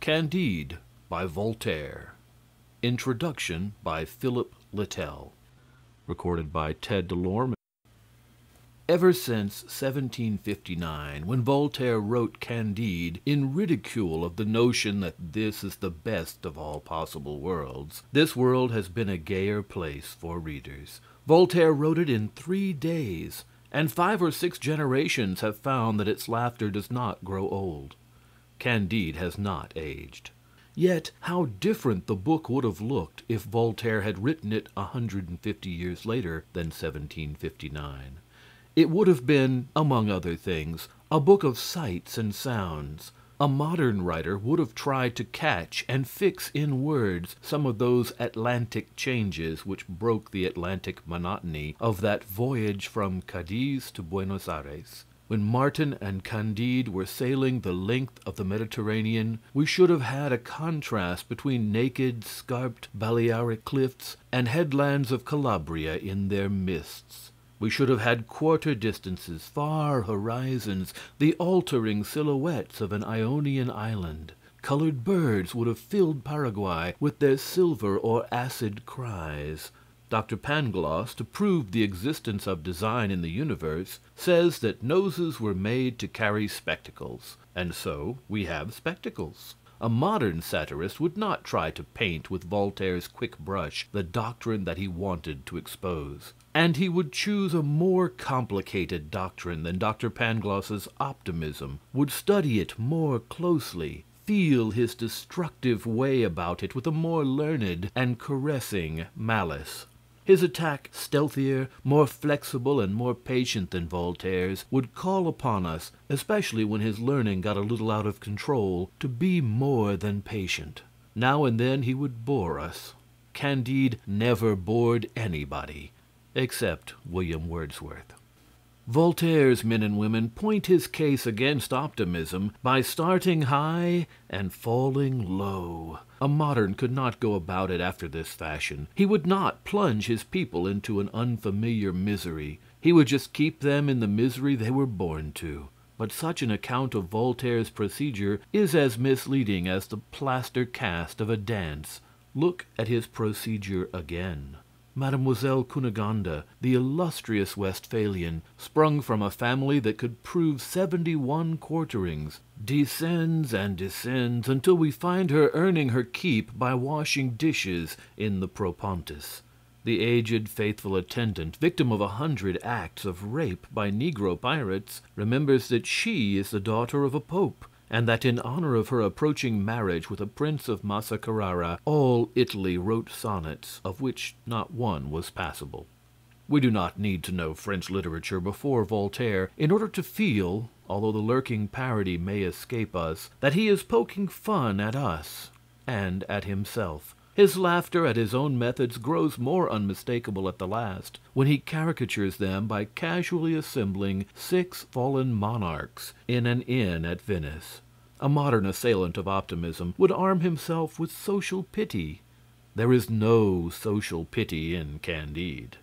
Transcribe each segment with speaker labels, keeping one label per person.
Speaker 1: Candide by Voltaire. Introduction by Philip Littell. Recorded by Ted Delorme. Ever since 1759, when Voltaire wrote Candide in ridicule of the notion that this is the best of all possible worlds, this world has been a gayer place for readers. Voltaire wrote it in 3 days, and 5 or 6 generations have found that its laughter does not grow old. Candide has not aged. Yet how different the book would have looked if Voltaire had written it 150 years later than 1759. It would have been, among other things, a book of sights and sounds. A modern writer would have tried to catch and fix in words some of those Atlantic changes which broke the Atlantic monotony of that voyage from Cadiz to Buenos Aires. When Martin and Candide were sailing the length of the Mediterranean, we should have had a contrast between naked, scarped Balearic cliffs and headlands of Calabria in their mists. We should have had quarter distances, far horizons, the altering silhouettes of an Ionian island. Colored birds would have filled Paraguay with their silver or acid cries. Dr. Pangloss, to prove the existence of design in the universe, says that noses were made to carry spectacles, and so we have spectacles. A modern satirist would not try to paint with Voltaire's quick brush the doctrine that he wanted to expose, and he would choose a more complicated doctrine than Dr. Pangloss's optimism, would study it more closely, feel his destructive way about it with a more learned and caressing malice. His attack, stealthier, more flexible, and more patient than Voltaire's, would call upon us, especially when his learning got a little out of control, to be more than patient. Now and then he would bore us. Candide never bored anybody, except William Wordsworth. Voltaire's men and women point his case against optimism by starting high and falling low. A modern could not go about it after this fashion. He would not plunge his people into an unfamiliar misery. He would just keep them in the misery they were born to. But such an account of Voltaire's procedure is as misleading as the plaster cast of a dance. Look at his procedure again. Mademoiselle Cunegonde, the illustrious Westphalian, sprung from a family that could prove 71 quarterings, descends and descends until we find her earning her keep by washing dishes in the Propontis. The aged, faithful attendant, victim of 100 acts of rape by Negro pirates, remembers that she is the daughter of a pope, and that in honor of her approaching marriage with a prince of Massa Carrara, all Italy wrote sonnets, of which not one was passable. We do not need to know French literature before Voltaire in order to feel, although the lurking parody may escape us, that he is poking fun at us and at himself. His laughter at his own methods grows more unmistakable at the last, when he caricatures them by casually assembling 6 fallen monarchs in an inn at Venice. A modern assailant of optimism would arm himself with social pity. There is no social pity in Candide.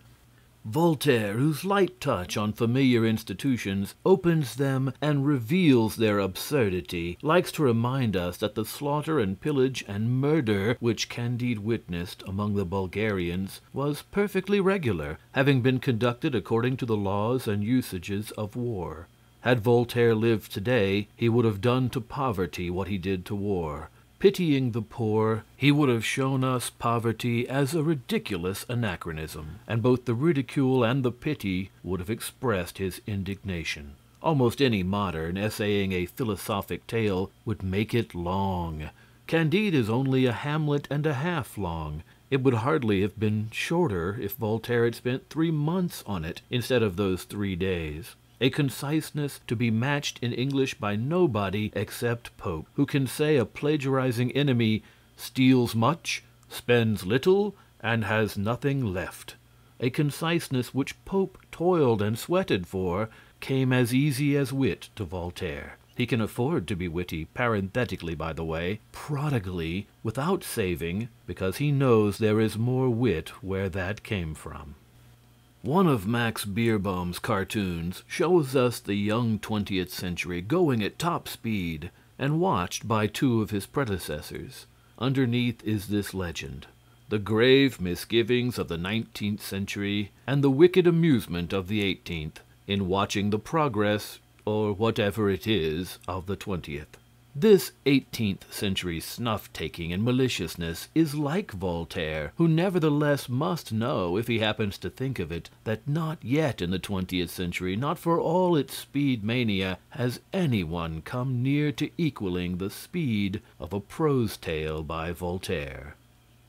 Speaker 1: Voltaire, whose light touch on familiar institutions opens them and reveals their absurdity, likes to remind us that the slaughter and pillage and murder which Candide witnessed among the Bulgarians was perfectly regular, having been conducted according to the laws and usages of war. Had Voltaire lived today, he would have done to poverty what he did to war. Pitying the poor, he would have shown us poverty as a ridiculous anachronism, and both the ridicule and the pity would have expressed his indignation. Almost any modern essaying a philosophic tale would make it long. Candide is only a Hamlet and a half long. It would hardly have been shorter if Voltaire had spent 3 months on it instead of those 3 days. A conciseness to be matched in English by nobody except Pope, who can say a plagiarizing enemy steals much, spends little, and has nothing left. A conciseness which Pope toiled and sweated for came as easy as wit to Voltaire. He can afford to be witty, parenthetically by the way, prodigally, without saving, because he knows there is more wit where that came from. One of Max Beerbohm's cartoons shows us the young 20th century going at top speed and watched by two of his predecessors. Underneath is this legend: the grave misgivings of the 19th century and the wicked amusement of the 18th in watching the progress, or whatever it is, of the 20th. This 18th century snuff-taking and maliciousness is like Voltaire, who nevertheless must know, if he happens to think of it, that not yet in the 20th century, not for all its speed mania, has anyone come near to equaling the speed of a prose tale by Voltaire.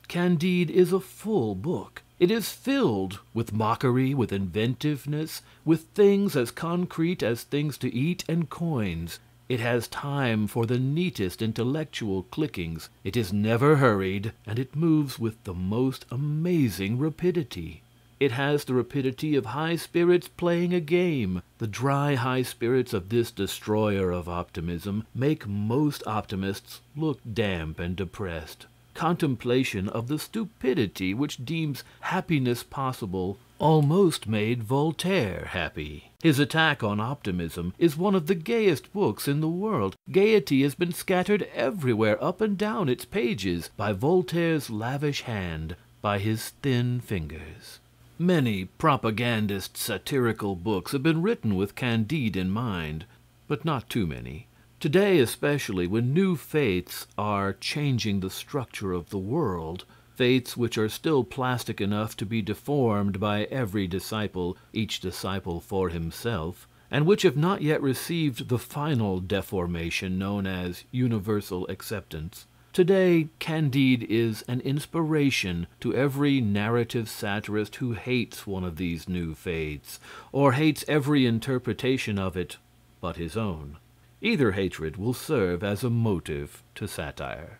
Speaker 1: Candide is a full book. It is filled with mockery, with inventiveness, with things as concrete as things to eat and coins. It has time for the neatest intellectual clickings. It is never hurried, and it moves with the most amazing rapidity. It has the rapidity of high spirits playing a game. The dry high spirits of this destroyer of optimism make most optimists look damp and depressed. Contemplation of the stupidity which deems happiness possible almost made Voltaire happy. His attack on optimism is one of the gayest books in the world. Gaiety has been scattered everywhere up and down its pages by Voltaire's lavish hand, by his thin fingers. Many propagandist satirical books have been written with Candide in mind, but not too many. Today, especially, when new faiths are changing the structure of the world, faiths which are still plastic enough to be deformed by every disciple, each disciple for himself, and which have not yet received the final deformation known as universal acceptance. Today, Candide is an inspiration to every narrative satirist who hates one of these new faiths, or hates every interpretation of it but his own. Either hatred will serve as a motive to satire.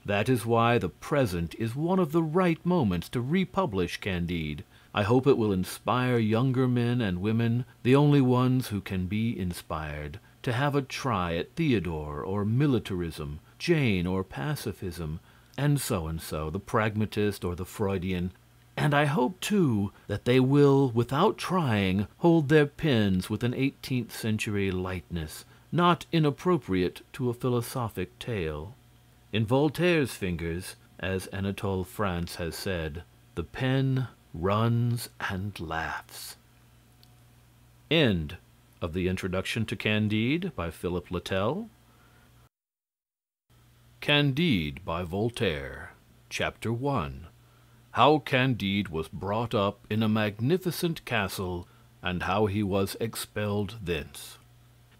Speaker 1: That is why the present is one of the right moments to republish Candide. I hope it will inspire younger men and women, the only ones who can be inspired, to have a try at Theodore or militarism, Jane or pacifism, and so, the pragmatist or the Freudian. And I hope, too, that they will, without trying, hold their pens with an 18th century lightness, not inappropriate to a philosophic tale. In Voltaire's fingers, as Anatole France has said, the pen runs and laughs. End of the Introduction to Candide by Philip Littell. Candide by Voltaire. Chapter 1. How Candide was brought up in a magnificent castle, and how he was expelled thence.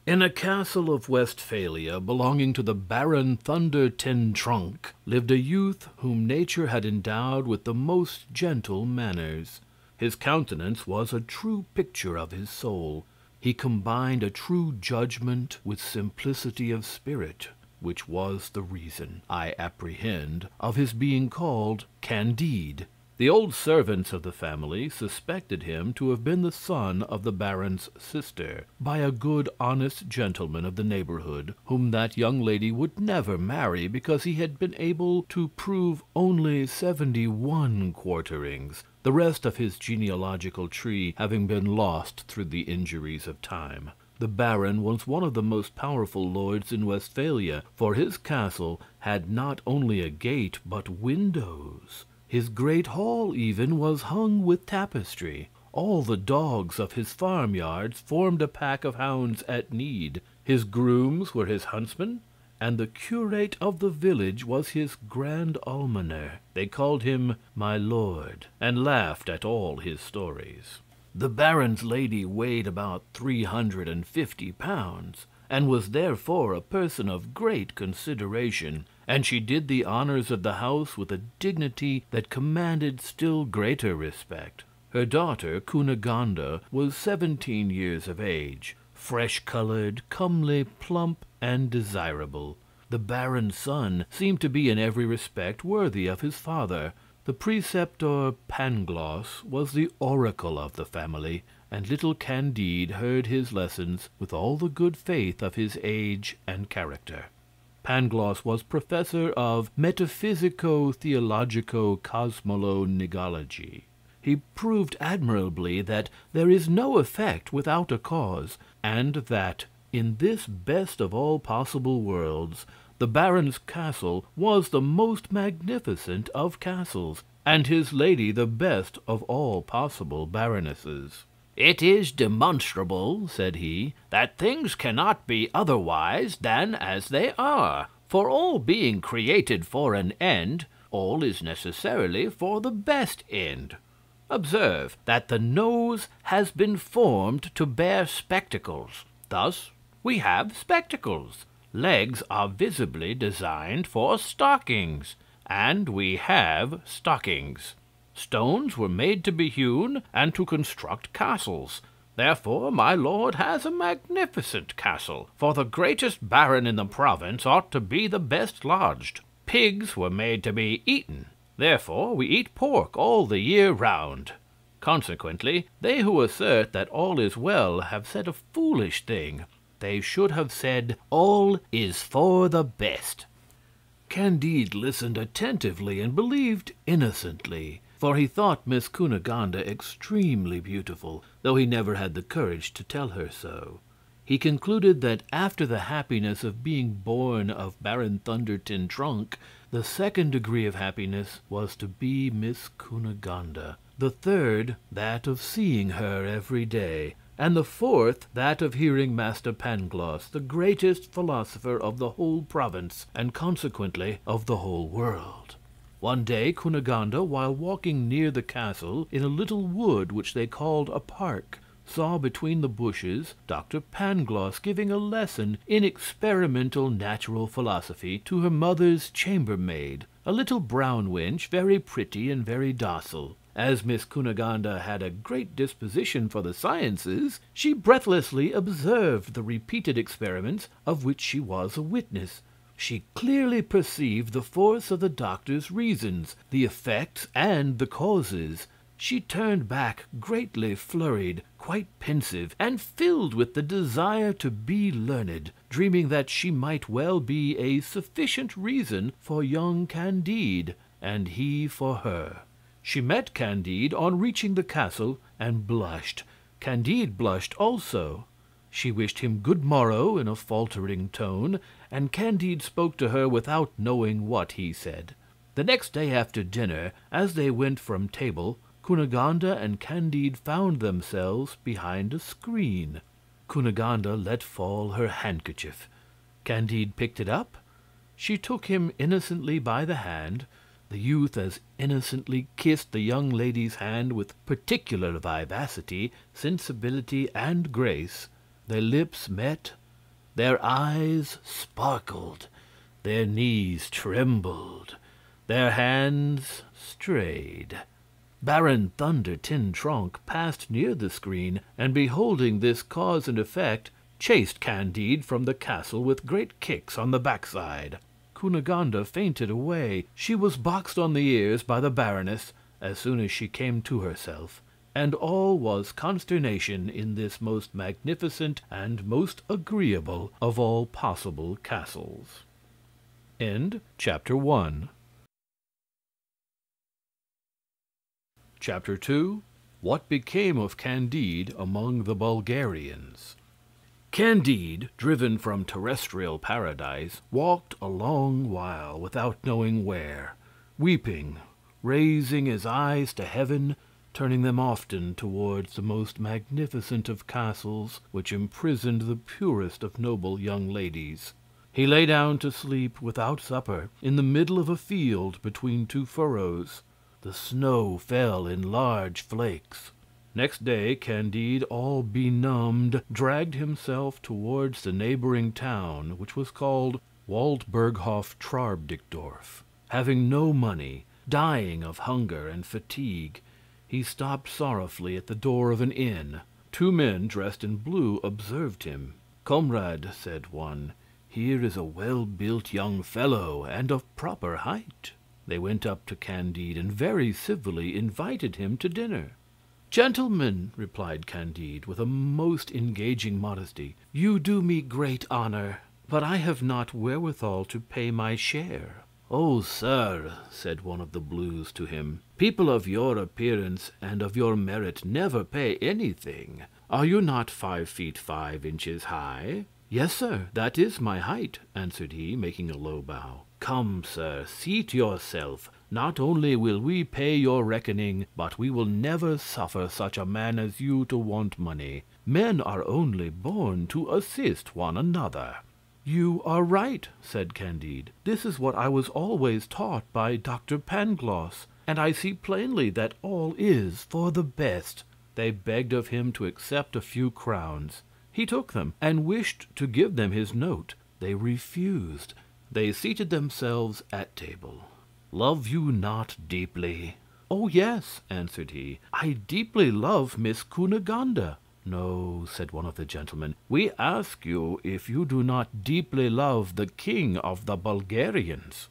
Speaker 1: In a castle of Westphalia, belonging to the Baron Thunder ten Tronckh, lived a youth whom nature had endowed with the most gentle manners. His countenance was a true picture of his soul. He combined a true judgment with simplicity of spirit, which was the reason, I apprehend, of his being called Candide. The old servants of the family suspected him to have been the son of the baron's sister, by a good honest gentleman of the neighborhood, whom that young lady would never marry because he had been able to prove only 71 quarterings, the rest of his genealogical tree having been lost through the injuries of time. The baron was one of the most powerful lords in Westphalia, for his castle had not only a gate but windows. His great hall, even, was hung with tapestry. All the dogs of his farmyards formed a pack of hounds at need. His grooms were his huntsmen, and the curate of the village was his grand almoner. They called him my lord, and laughed at all his stories. The baron's lady weighed about 350 pounds, and was therefore a person of great consideration, and she did the honors of the house with a dignity that commanded still greater respect. Her daughter, Cunegonde, was 17 years of age, fresh-colored, comely, plump, and desirable. The baron's son seemed to be in every respect worthy of his father. The preceptor Pangloss was the oracle of the family, and little Candide heard his lessons with all the good faith of his age and character. Pangloss was professor of metaphysico-theologico-cosmolo-nigology. He proved admirably that there is no effect without a cause, and that, in this best of all possible worlds, the baron's castle was the most magnificent of castles, and his lady the best of all possible baronesses. "It is demonstrable," said he, "that things cannot be otherwise than as they are, for all being created for an end, all is necessarily for the best end. Observe that the nose has been formed to bear spectacles. Thus we have spectacles. Legs are visibly designed for stockings, and we have stockings. Stones were made to be hewn and to construct castles. Therefore my lord has a magnificent castle, for the greatest baron in the province ought to be the best lodged. Pigs were made to be eaten. Therefore we eat pork all the year round. Consequently, they who assert that all is well have said a foolish thing. They should have said, all is for the best." Candide listened attentively and believed innocently, for he thought Miss Cunegonde extremely beautiful, though he never had the courage to tell her so. He concluded that after the happiness of being born of Baron Thunder-Ten-Tronckh, the second degree of happiness was to be Miss Cunegonde, the third that of seeing her every day, and the fourth that of hearing Master Pangloss, the greatest philosopher of the whole province, and consequently of the whole world. One day Cunegonde, while walking near the castle in a little wood which they called a park, saw between the bushes Dr. Pangloss giving a lesson in experimental natural philosophy to her mother's chambermaid, a little brown wench, very pretty and very docile. As Miss Cunegonde had a great disposition for the sciences, she breathlessly observed the repeated experiments of which she was a witness. She clearly perceived the force of the doctor's reasons, the effects and the causes. She turned back greatly flurried, quite pensive, and filled with the desire to be learned, dreaming that she might well be a sufficient reason for young Candide, and he for her. She met Candide on reaching the castle, and blushed. Candide blushed also. She wished him good morrow in a faltering tone, and Candide spoke to her without knowing what he said. The next day after dinner, as they went from table, Cunegonde and Candide found themselves behind a screen. Cunegonde let fall her handkerchief. Candide picked it up. She took him innocently by the hand. The youth as innocently kissed the young lady's hand with particular vivacity, sensibility, and grace. Their lips met, their eyes sparkled, their knees trembled, their hands strayed. Baron Thunder-Ten-Tronckh passed near the screen, and beholding this cause and effect, chased Candide from the castle with great kicks on the backside. Cunegonde fainted away. She was boxed on the ears by the baroness as soon as she came to herself, and all was consternation in this most magnificent and most agreeable of all possible castles. End Chapter 1. Chapter 2. What became of Candide among the Bulgarians. Candide, driven from terrestrial paradise, walked a long while without knowing where, weeping, raising his eyes to heaven, turning them often towards the most magnificent of castles, which imprisoned the purest of noble young ladies. He lay down to sleep without supper, in the middle of a field between two furrows. The snow fell in large flakes. Next day Candide, all benumbed, dragged himself towards the neighboring town, which was called Waldberghof-Trarbdikdorf. Having no money, dying of hunger and fatigue, he stopped sorrowfully at the door of an inn. Two men dressed in blue observed him. "Comrade," said one, "here is a well-built young fellow, and of proper height." They went up to Candide and very civilly invited him to dinner. "Gentlemen," replied Candide, with a most engaging modesty, "you do me great honor, but I have not wherewithal to pay my share." "Oh, sir," said one of the blues to him, "people of your appearance and of your merit never pay anything. Are you not 5 feet 5 inches high?" "Yes, sir, that is my height," answered he, making a low bow. "Come, sir, seat yourself. Not only will we pay your reckoning, but we will never suffer such a man as you to want money. Men are only born to assist one another." "You are right," said Candide. "This is what I was always taught by Dr. Pangloss, and I see plainly that all is for the best." They begged of him to accept a few crowns. He took them, and wished to give them his note. They refused. They seated themselves at table. "Love you not deeply?" "Oh, yes," answered he, "I deeply love Miss Cunegonde." "No," said one of the gentlemen, "we ask you if you do not deeply love the king of the Bulgarians."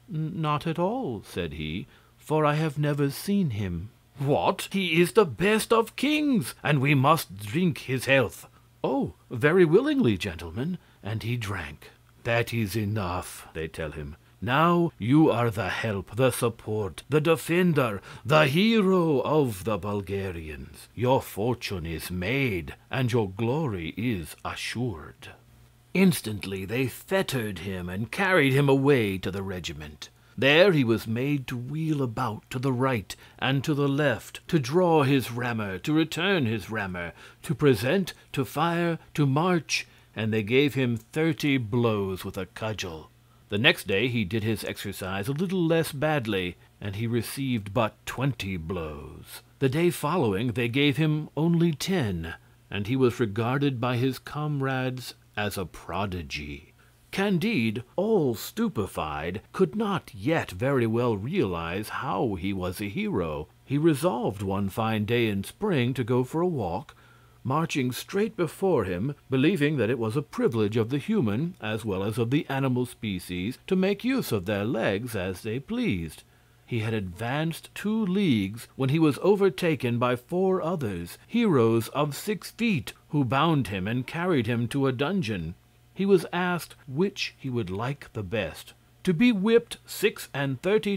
Speaker 1: "Not at all," said he, "for I have never seen him." "What! He is the best of kings, and we must drink his health." "Oh, very willingly, gentlemen," and he drank. "That is enough," they tell him. "Now you are the help, the support, the defender, the hero of the Bulgarians. Your fortune is made, and your glory is assured." Instantly they fettered him and carried him away to the regiment. There he was made to wheel about to the right and to the left, to draw his rammer, to return his rammer, to present, to fire, to march, and they gave him 30 blows with a cudgel. The next day he did his exercise a little less badly, and he received but 20 blows. The day following they gave him only 10, and he was regarded by his comrades as a prodigy. Candide, all stupefied, could not yet very well realize how he was a hero. He resolved one fine day in spring to go for a walk, marching straight before him, believing that it was a privilege of the human as well as of the animal species to make use of their legs as they pleased. He had advanced 2 leagues when he was overtaken by 4 others, heroes of 6 feet, who bound him and carried him to a dungeon. He was asked which he would like the best, to be whipped 36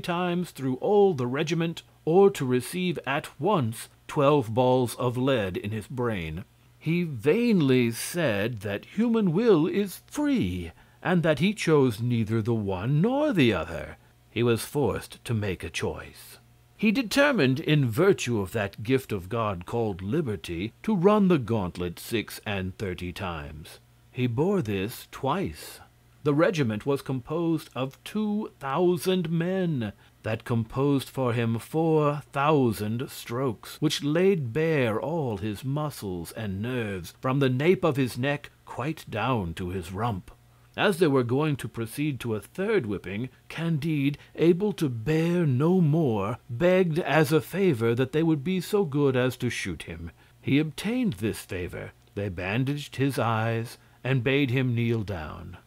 Speaker 1: times through all the regiment, or to receive at once 12 balls of lead in his brain. He vainly said that human will is free, and that he chose neither the one nor the other. He was forced to make a choice. He determined, in virtue of that gift of God called liberty, to run the gauntlet 36 times. He bore this twice. The regiment was composed of 2,000 men, that composed for him 4,000 strokes, which laid bare all his muscles and nerves, from the nape of his neck quite down to his rump. As they were going to proceed to a 3rd whipping, Candide, able to bear no more, begged as a favor that they would be so good as to shoot him. He obtained this favor. They bandaged his eyes and bade him kneel down.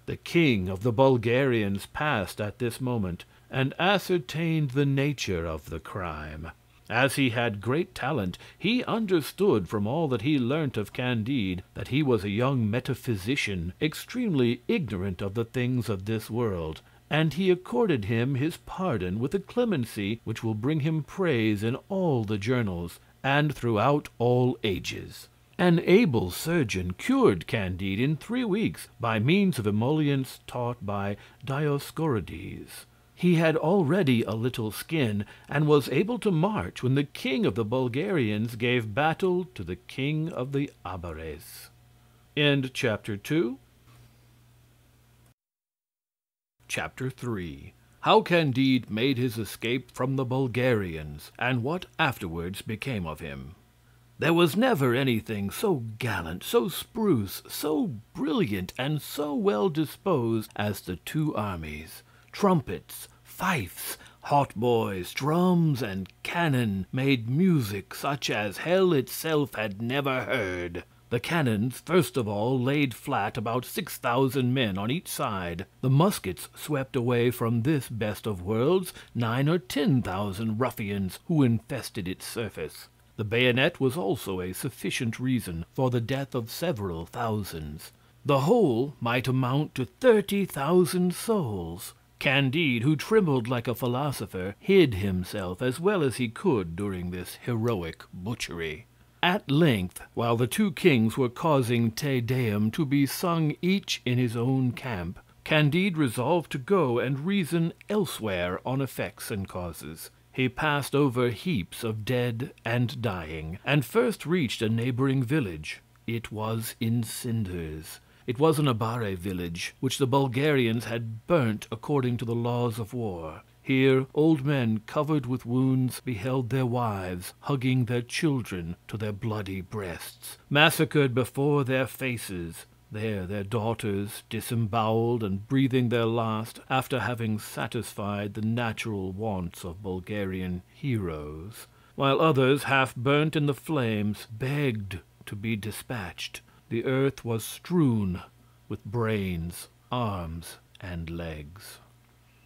Speaker 1: The king of the Bulgarians passed at this moment, and ascertained the nature of the crime. As he had great talent, he understood from all that he learnt of Candide that he was a young metaphysician, extremely ignorant of the things of this world, and he accorded him his pardon with a clemency which will bring him praise in all the journals, and throughout all ages. An able surgeon cured Candide in 3 weeks by means of emollients taught by Dioscorides. He had already a little skin, and was able to march when the king of the Bulgarians gave battle to the king of the Abares. End chapter 2. Chapter 3. How Candide made his escape from the Bulgarians, and what afterwards became of him. There was never anything so gallant, so spruce, so brilliant, and so well disposed as the 2 armies. Trumpets, fifes, hautboys, drums, and cannon made music such as hell itself had never heard. The cannons first of all laid flat about 6,000 men on each side. The muskets swept away from this best of worlds 9,000 or 10,000 ruffians who infested its surface. The bayonet was also a sufficient reason for the death of several thousands. The whole might amount to 30,000 souls. Candide, who trembled like a philosopher, hid himself as well as he could during this heroic butchery. At length, while the two kings were causing Te Deum to be sung each in his own camp, Candide resolved to go and reason elsewhere on effects and causes. He passed over heaps of dead and dying, and first reached a neighboring village. It was in cinders. It was an Abare village, which the Bulgarians had burnt according to the laws of war. Here old men covered with wounds beheld their wives hugging their children to their bloody breasts, massacred before their faces. There their daughters, disemboweled and breathing their last after having satisfied the natural wants of Bulgarian heroes, while others, half burnt in the flames, begged to be dispatched. The earth was strewn with brains, arms, and legs.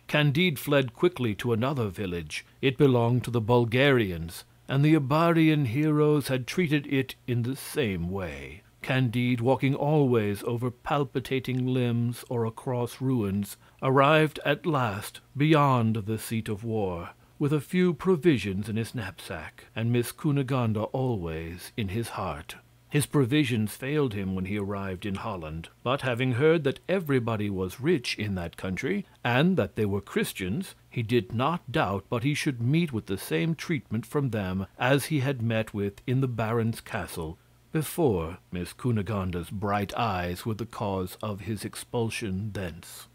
Speaker 1: Candide fled quickly to another village. It belonged to the Bulgarians, and the Abarian heroes had treated it in the same way. Candide, walking always over palpitating limbs or across ruins, arrived at last beyond the seat of war, with a few provisions in his knapsack, and Miss Cunegonde always in his heart. His provisions failed him when he arrived in Holland, but having heard that everybody was rich in that country, and that they were Christians, he did not doubt but he should meet with the same treatment from them as he had met with in the Baron's castle, before Miss Cunegonde's bright eyes were the cause of his expulsion thence.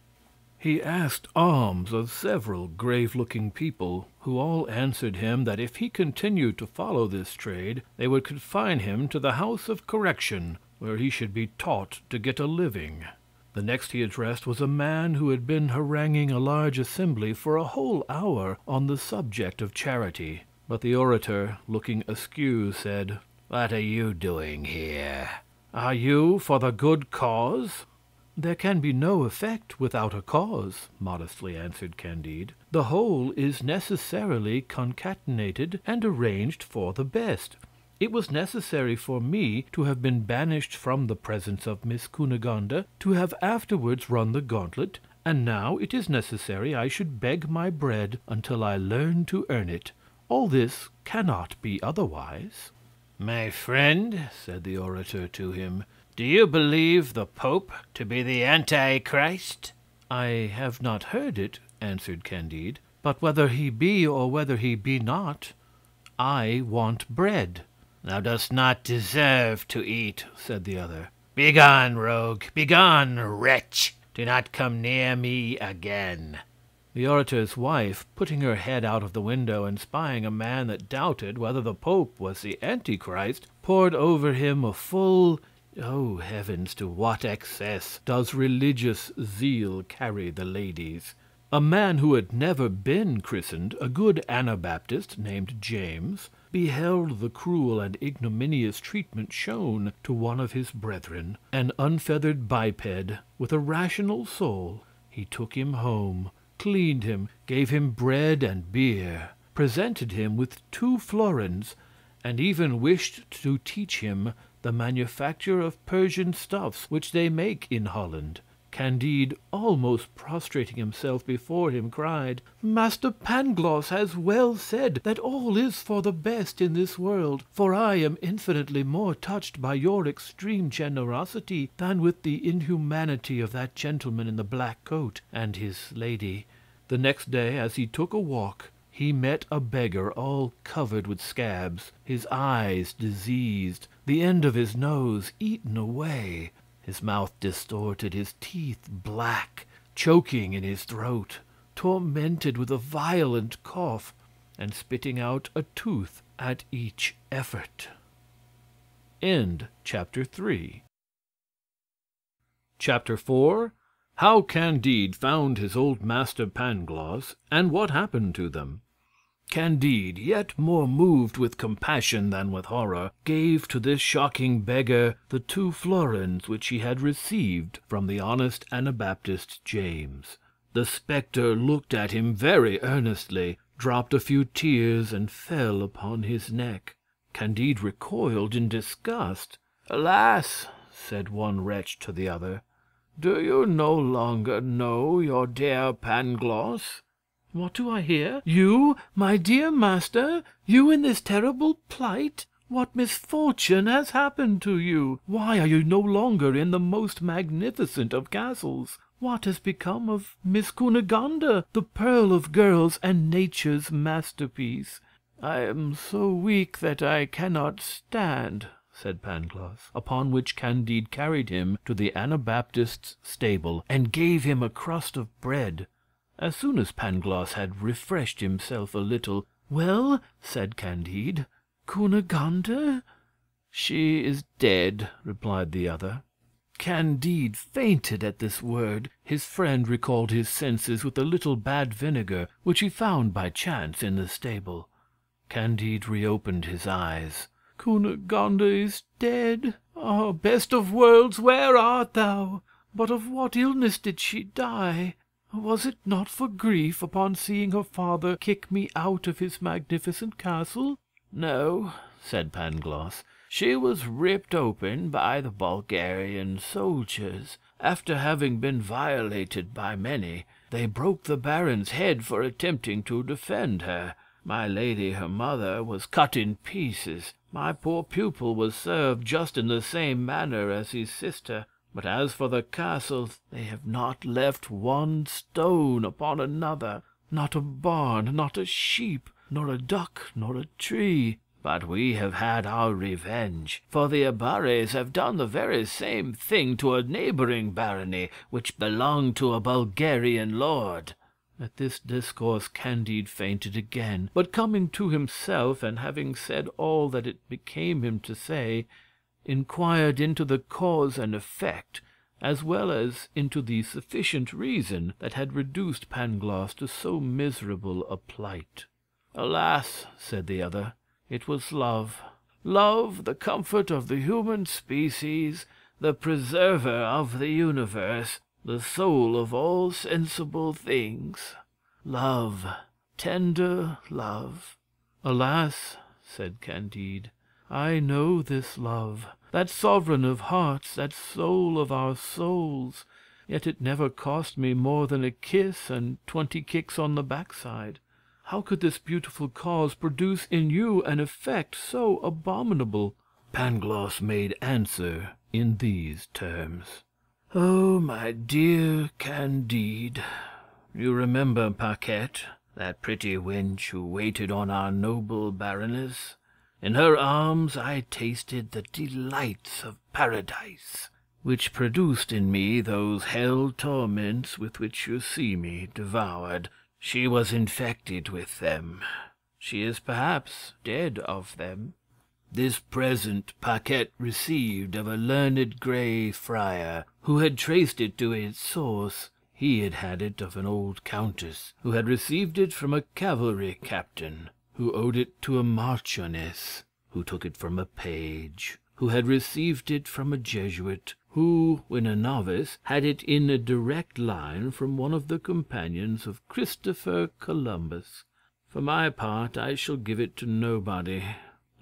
Speaker 1: He asked alms of several grave-looking people, who all answered him that if he continued to follow this trade, they would confine him to the house of correction, where he should be taught to get a living. The next he addressed was a man who had been haranguing a large assembly for a whole hour on the subject of charity. But the orator, looking askew, said, "What are you doing here? Are you for the good cause?" "There can be no effect without a cause," modestly answered Candide. "The whole is necessarily concatenated and arranged for the best. It was necessary for me to have been banished from the presence of Miss Cunegonde, to have afterwards run the gauntlet, and now it is necessary I should beg my bread until I learn to earn it. All this cannot be otherwise." "My friend," said the orator to him, "do you believe the Pope to be the Antichrist?" "I have not heard it," answered Candide, "but whether he be or whether he be not, I want bread." "Thou dost not deserve to eat," said the other. "Begone, rogue! Begone, wretch! Do not come near me again." The orator's wife, putting her head out of the window and spying a man that doubted whether the Pope was the Antichrist, poured over him a full— Oh, heavens, to what excess does religious zeal carry the ladies! A man who had never been christened, a good Anabaptist named James, beheld the cruel and ignominious treatment shown to one of his brethren, an unfeathered biped with a rational soul. He took him home, cleaned him, gave him bread and beer, presented him with 2 florins, and even wished to teach him the manufacture of Persian stuffs which they make in Holland. Candide, almost prostrating himself before him, cried, "Master Pangloss has well said that all is for the best in this world, for I am infinitely more touched by your extreme generosity than with the inhumanity of that gentleman in the black coat and his lady." The next day, as he took a walk, he met a beggar all covered with scabs, his eyes diseased, the end of his nose eaten away, his mouth distorted, his teeth black, choking in his throat, tormented with a violent cough, and spitting out a tooth at each effort. Chapter 3. Chapter 4. How Candide found his old master Pangloss, and what happened to them. Candide, yet more moved with compassion than with horror, gave to this shocking beggar the 2 florins which he had received from the honest Anabaptist James. The spectre looked at him very earnestly, dropped a few tears, and fell upon his neck. Candide recoiled in disgust. "Alas!" said one wretch to the other, "do you no longer know your dear Pangloss?" "What do I hear? You, my dear master? You in this terrible plight? What misfortune has happened to you? Why are you no longer in the most magnificent of castles? What has become of Miss Cunegonde, the pearl of girls and nature's masterpiece? I am so weak that I cannot stand, said Pangloss, upon which Candide carried him to the Anabaptist's stable, and gave him a crust of bread. As soon as Pangloss had refreshed himself a little, "Well," said Candide, "Cunegonde?" "She is dead," replied the other. Candide fainted at this word. His friend recalled his senses with a little bad vinegar, which he found by chance in the stable. Candide reopened his eyes. "Cunegonde is dead. Ah, best of worlds, where art thou? But of what illness did she die? Was it not for grief upon seeing her father kick me out of his magnificent castle?" "No," said Pangloss. "She was ripped open by the Bulgarian soldiers. After having been violated by many, they broke the Baron's head for attempting to defend her. My lady, her mother, was cut in pieces. My poor pupil was served just in the same manner as his sister. But as for the castle, they have not left one stone upon another, not a barn, not a sheep, nor a duck, nor a tree. But we have had our revenge, for the Abares have done the very same thing to a neighboring barony which belonged to a Bulgarian lord." At this discourse Candide fainted again, but coming to himself, and having said all that it became him to say, inquired into the cause and effect, as well as into the sufficient reason that had reduced Pangloss to so miserable a plight. "Alas," said the other, "it was love. Love, the comfort of the human species, the preserver of the universe, the soul of all sensible things. Love, tender love." "Alas," said Candide, "I know this love, that sovereign of hearts, that soul of our souls, yet it never cost me more than a kiss and 20 kicks on the backside. How could this beautiful cause produce in you an effect so abominable?" Pangloss made answer in these terms: "Oh, my dear Candide, you remember Paquette, that pretty wench who waited on our noble Baroness? In her arms I tasted the delights of paradise, which produced in me those hell torments with which you see me devoured. She was infected with them. She is perhaps dead of them. This present Paquette received of a learned grey friar, who had traced it to its source. He had had it of an old countess, who had received it from a cavalry captain, who owed it to a marchioness, who took it from a page, who had received it from a Jesuit, who, when a novice, had it in a direct line from one of the companions of Christopher Columbus. For my part, I shall give it to nobody.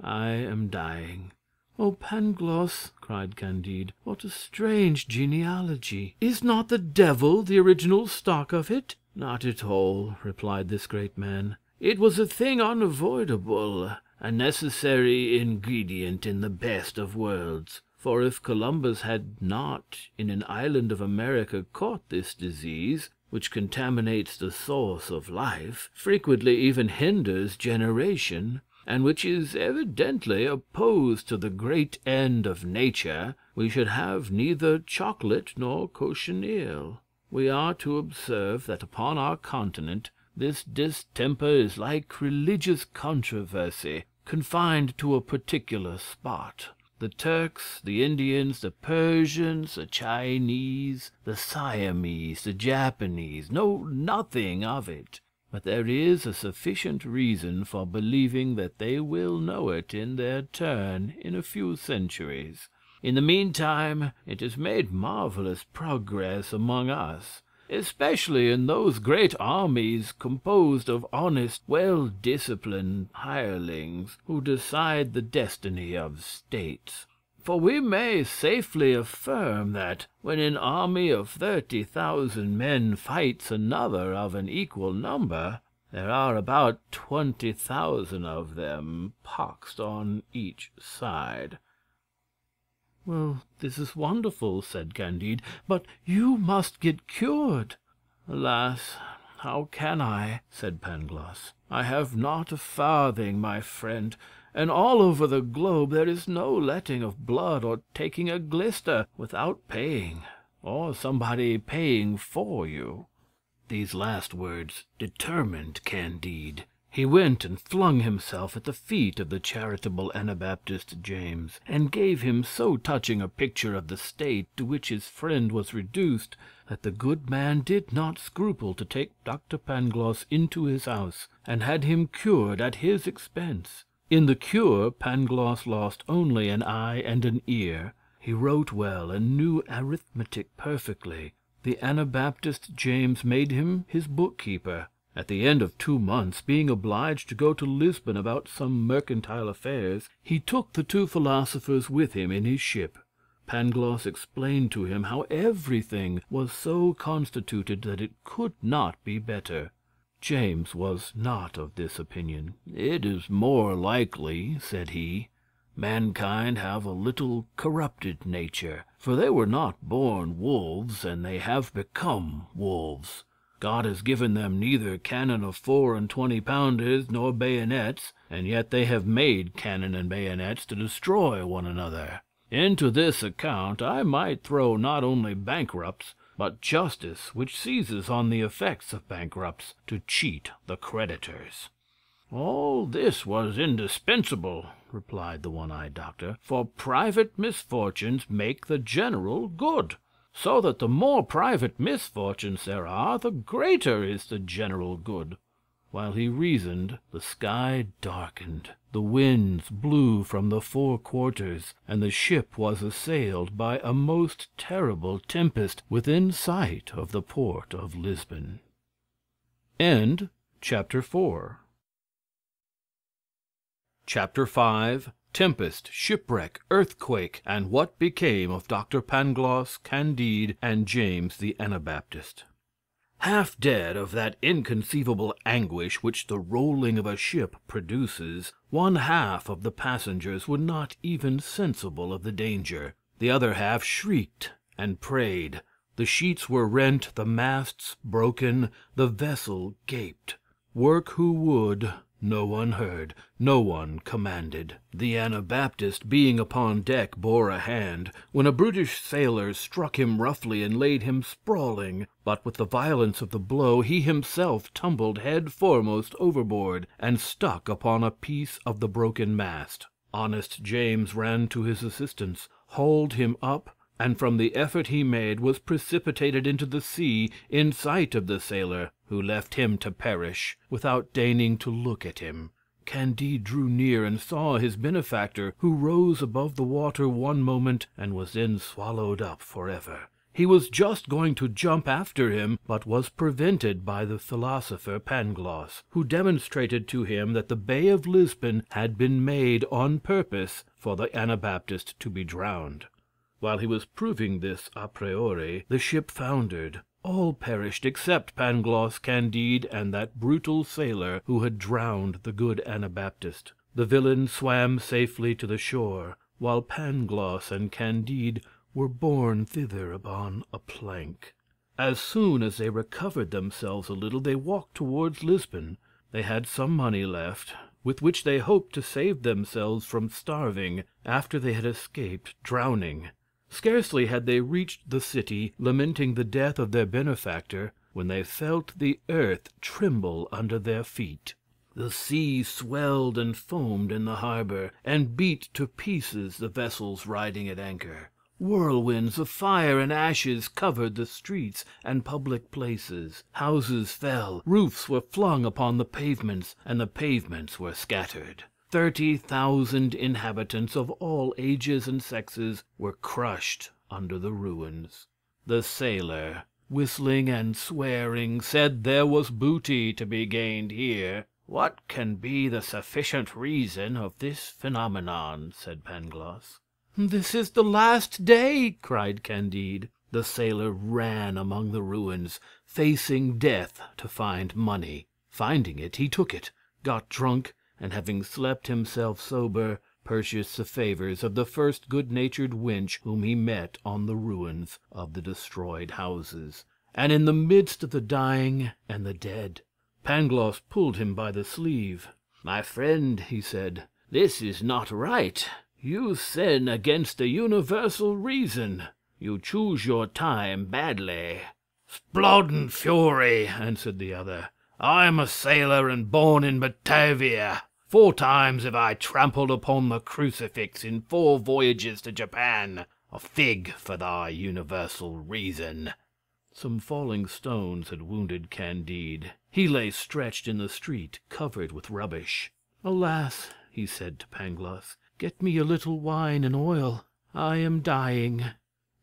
Speaker 1: I am dying." "Oh, Pangloss," cried Candide, "what a strange genealogy! Is not the devil the original stock of it?" "Not at all," replied this great man. "It was a thing unavoidable, a necessary ingredient in the best of worlds. For if Columbus had not in an island of America caught this disease, which contaminates the source of life, frequently even hinders generation, and which is evidently opposed to the great end of nature, we should have neither chocolate nor cochineal. We are to observe that upon our continent this distemper is like religious controversy, confined to a particular spot. The Turks, the Indians, the Persians, the Chinese, the Siamese, the Japanese know nothing of it. But there is a sufficient reason for believing that they will know it in their turn in a few centuries. In the meantime, it has made marvelous progress among us, especially in those great armies composed of honest, well-disciplined hirelings, who decide the destiny of states. For we may safely affirm that, when an army of 30,000 men fights another of an equal number, There are about 20,000 of them, poxed on each side." "Well, this is wonderful," said Candide, "but you must get cured." "Alas, how can I?" said Pangloss. "I have not a farthing, my friend, and all over the globe there is no letting of blood or taking a glister without paying, or somebody paying for you." These last words determined Candide. He went and flung himself at the feet of the charitable Anabaptist James, and gave him so touching a picture of the state to which his friend was reduced, that the good man did not scruple to take Dr. Pangloss into his house, and had him cured at his expense. In the cure Pangloss lost only an eye and an ear. He wrote well and knew arithmetic perfectly. The Anabaptist James made him his bookkeeper. At the end of 2 months, being obliged to go to Lisbon about some mercantile affairs, he took the 2 philosophers with him in his ship. Pangloss explained to him how everything was so constituted that it could not be better. James was not of this opinion. "It is more likely," said he, "mankind have a little corrupted nature, for they were not born wolves, and they have become wolves. God has given them neither cannon of 24-pounders nor bayonets, and yet they have made cannon and bayonets to destroy one another. Into this account I might throw not only bankrupts, but justice, which seizes on the effects of bankrupts to cheat the creditors." "All this was indispensable," replied the one-eyed doctor, "for private misfortunes make the general good, so that the more private misfortunes there are, the greater is the general good." While he reasoned, the sky darkened, the winds blew from the 4 quarters, and the ship was assailed by a most terrible tempest within sight of the port of Lisbon. End chapter 4. Chapter 5. Tempest, Shipwreck, Earthquake, and what became of Dr. Pangloss, Candide, and James the Anabaptist. Half dead of that inconceivable anguish which the rolling of a ship produces, one half of the passengers were not even sensible of the danger. The other half shrieked and prayed. The sheets were rent, the masts broken, the vessel gaped. Work who would, no one heard, no one commanded. The Anabaptist, being upon deck, bore a hand, when a brutish sailor struck him roughly and laid him sprawling, but with the violence of the blow he himself tumbled head foremost overboard, and stuck upon a piece of the broken mast. Honest James ran to his assistance, hauled him up, and from the effort he made was precipitated into the sea in sight of the sailor, who left him to perish, without deigning to look at him. Candide drew near and saw his benefactor, who rose above the water one moment and was then swallowed up forever. He was just going to jump after him, but was prevented by the philosopher Pangloss, who demonstrated to him that the Bay of Lisbon had been made on purpose for the Anabaptist to be drowned. While he was proving this a priori, the ship foundered. All perished except Pangloss, Candide, and that brutal sailor who had drowned the good Anabaptist. The villain swam safely to the shore, while Pangloss and Candide were borne thither upon a plank. As soon as they recovered themselves a little, they walked towards Lisbon. They had some money left, with which they hoped to save themselves from starving after they had escaped drowning. Scarcely had they reached the city, lamenting the death of their benefactor, when they felt the earth tremble under their feet. The sea swelled and foamed in the harbor, and beat to pieces the vessels riding at anchor. Whirlwinds of fire and ashes covered the streets and public places. Houses fell, roofs were flung upon the pavements, and the pavements were scattered. 30,000 inhabitants of all ages and sexes were crushed under the ruins. The sailor, whistling and swearing, said there was booty to be gained here. "What can be the sufficient reason of this phenomenon?" said Pangloss. "This is the last day," cried Candide. The sailor ran among the ruins, facing death to find money. Finding it, he took it, got drunk, and having slept himself sober, purchased the favors of the first good-natured wench whom he met on the ruins of the destroyed houses. And in the midst of the dying and the dead, Pangloss pulled him by the sleeve. "My friend," he said, "this is not right. You sin against the universal reason. You choose your time badly." "Blood and fury," answered the other. "I am a sailor and born in Batavia. 4 times have I trampled upon the crucifix in 4 voyages to Japan. A fig for thy universal reason." Some falling stones had wounded Candide. He lay stretched in the street, covered with rubbish. "Alas," he said to Pangloss, "get me a little wine and oil. I am dying."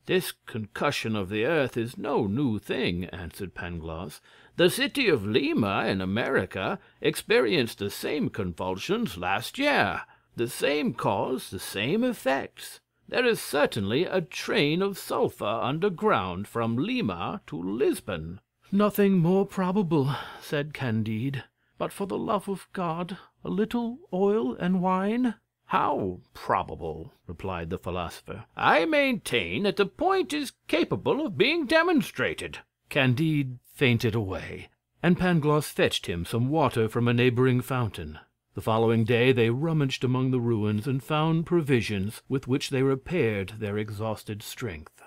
Speaker 1: "This concussion of the earth is no new thing," answered Pangloss. "The city of Lima, in America, experienced the same convulsions last year. The same cause, the same effects. There is certainly a train of sulphur underground from Lima to Lisbon." "Nothing more probable," said Candide. "But for the love of God, a little oil and wine." "How probable?" replied the philosopher. "I maintain that the point is capable of being demonstrated." Candide fainted away, and Pangloss fetched him some water from a neighboring fountain. The following day they rummaged among the ruins and found provisions with which they repaired their exhausted strength.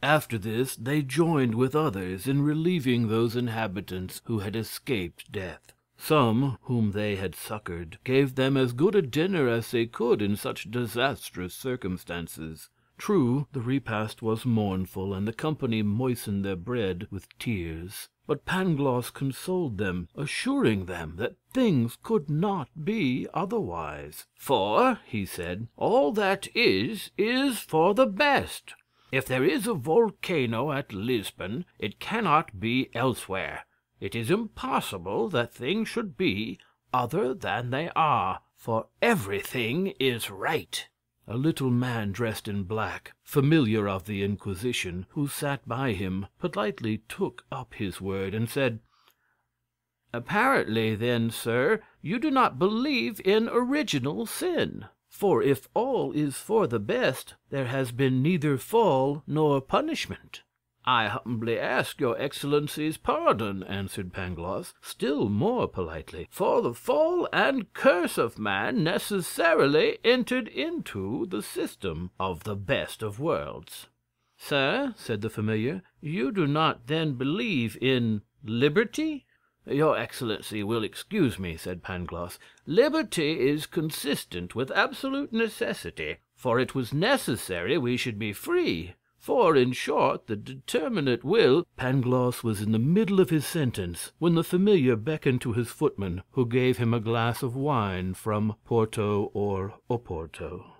Speaker 1: After this they joined with others in relieving those inhabitants who had escaped death. Some, whom they had succored, gave them as good a dinner as they could in such disastrous circumstances. True, the repast was mournful, and the company moistened their bread with tears. But Pangloss consoled them, assuring them that things could not be otherwise. "For," he said, "all that is for the best. If there is a volcano at Lisbon, it cannot be elsewhere. It is impossible that things should be other than they are, for everything is right." A little man dressed in black, familiar of the Inquisition, who sat by him, politely took up his word and said, "Apparently, then, sir, you do not believe in original sin. For if all is for the best, there has been neither fall nor punishment." "I humbly ask your Excellency's pardon," answered Pangloss, still more politely, "for the fall and curse of man necessarily entered into the system of the best of worlds." "Sir," said the familiar, "you do not then believe in liberty?" "Your Excellency will excuse me," said Pangloss. "Liberty is consistent with absolute necessity, for it was necessary we should be free. For, in short, the determinate will—" Pangloss was in the middle of his sentence when the familiar beckoned to his footman, who gave him a glass of wine from Porto or Oporto.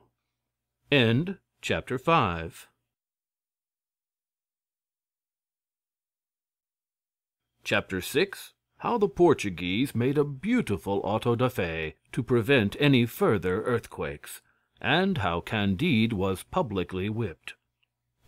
Speaker 1: Chapter 6. How the Portuguese made a beautiful auto da fe to prevent any further earthquakes, and how Candide was publicly whipped.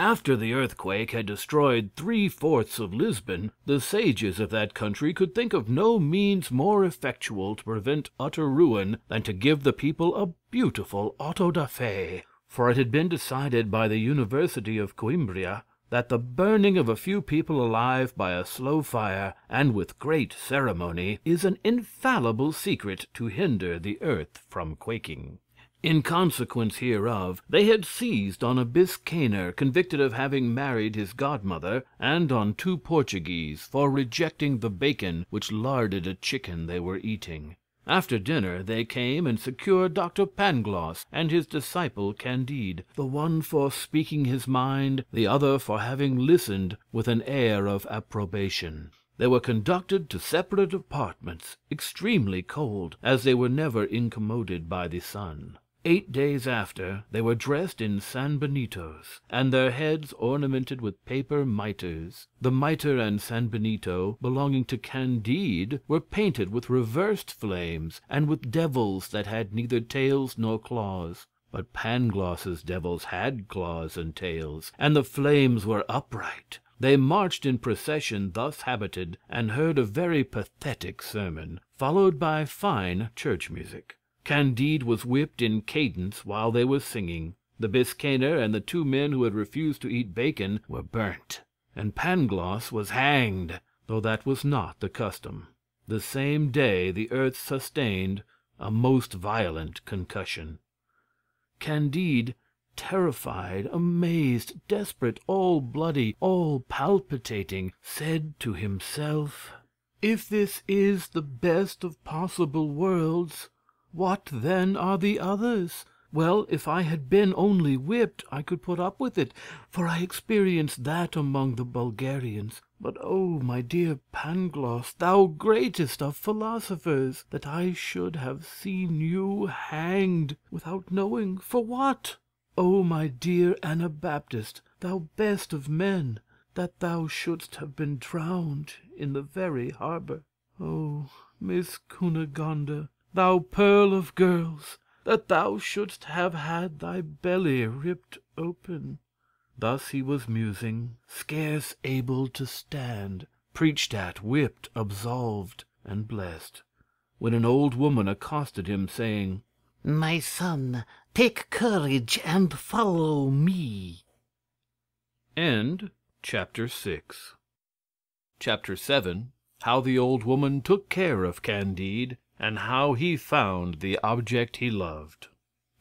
Speaker 1: After the earthquake had destroyed 3/4 of Lisbon, the sages of that country could think of no means more effectual to prevent utter ruin than to give the people a beautiful auto da fe, for it had been decided by the University of Coimbra that the burning of a few people alive by a slow fire, and with great ceremony, is an infallible secret to hinder the earth from quaking. In consequence hereof, they had seized on a Biscayner convicted of having married his godmother, and on 2 Portuguese for rejecting the bacon which larded a chicken they were eating. After dinner they came and secured Dr. Pangloss and his disciple Candide, the one for speaking his mind, the other for having listened with an air of approbation. They were conducted to separate apartments, extremely cold, as they were never incommoded by the sun. 8 days after, they were dressed in sanbenitos, and their heads ornamented with paper mitres. The mitre and sanbenito belonging to Candide were painted with reversed flames, and with devils that had neither tails nor claws. But Pangloss's devils had claws and tails, and the flames were upright, They marched in procession thus habited, and heard a very pathetic sermon, followed by fine church music. Candide was whipped in cadence while they were singing. The Biscayner and the 2 men who had refused to eat bacon were burnt, and Pangloss was hanged, though that was not the custom. The same day the earth sustained a most violent concussion. Candide, terrified, amazed, desperate, all bloody, all palpitating, said to himself, "If this is the best of possible worlds, what then are the others? Well, if I had been only whipped, I could put up with it, for I experienced that among the Bulgarians. But, oh, my dear Pangloss, thou greatest of philosophers, that I should have seen you hanged, without knowing for what! Oh, my dear Anabaptist, thou best of men, that thou shouldst have been drowned in the very harbor! Oh, Miss Cunegonde, thou pearl of girls, that thou shouldst have had thy belly ripped open!" Thus he was musing, scarce able to stand, preached at, whipped, absolved, and blessed, when an old woman accosted him, saying,
Speaker 2: "My son, take courage and follow me."
Speaker 1: Chapter 6. Chapter 7. How the old woman took care of Candide, and how he found the object he loved.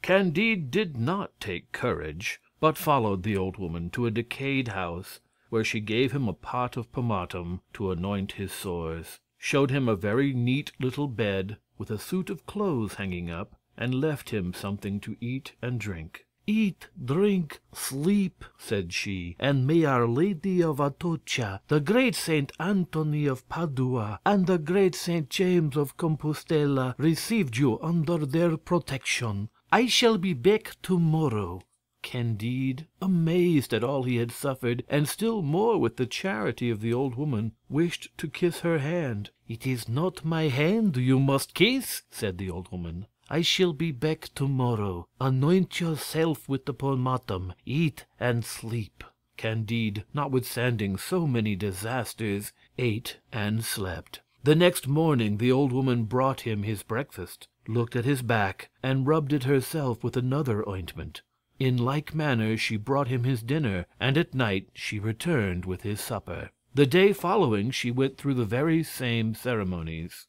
Speaker 1: Candide did not take courage, but followed the old woman to a decayed house, where she gave him a pot of pomatum to anoint his sores, showed him a very neat little bed, with a suit of clothes hanging up, and left him something to eat and drink. "Eat, drink, sleep," said she, "and may Our Lady of Atocha, the great Saint Anthony of Padua, and the great Saint James of Compostela receive you under their protection. I shall be back tomorrow." Candide, amazed at all he had suffered, and still more with the charity of the old woman, wished to kiss her hand. "It is not my hand you must kiss," said the old woman. "I shall be back tomorrow. Anoint yourself with the pomatum, eat and sleep." Candide, notwithstanding so many disasters, ate and slept. The next morning the old woman brought him his breakfast, looked at his back, and rubbed it herself with another ointment. In like manner she brought him his dinner, and at night she returned with his supper. The day following she went through the very same ceremonies.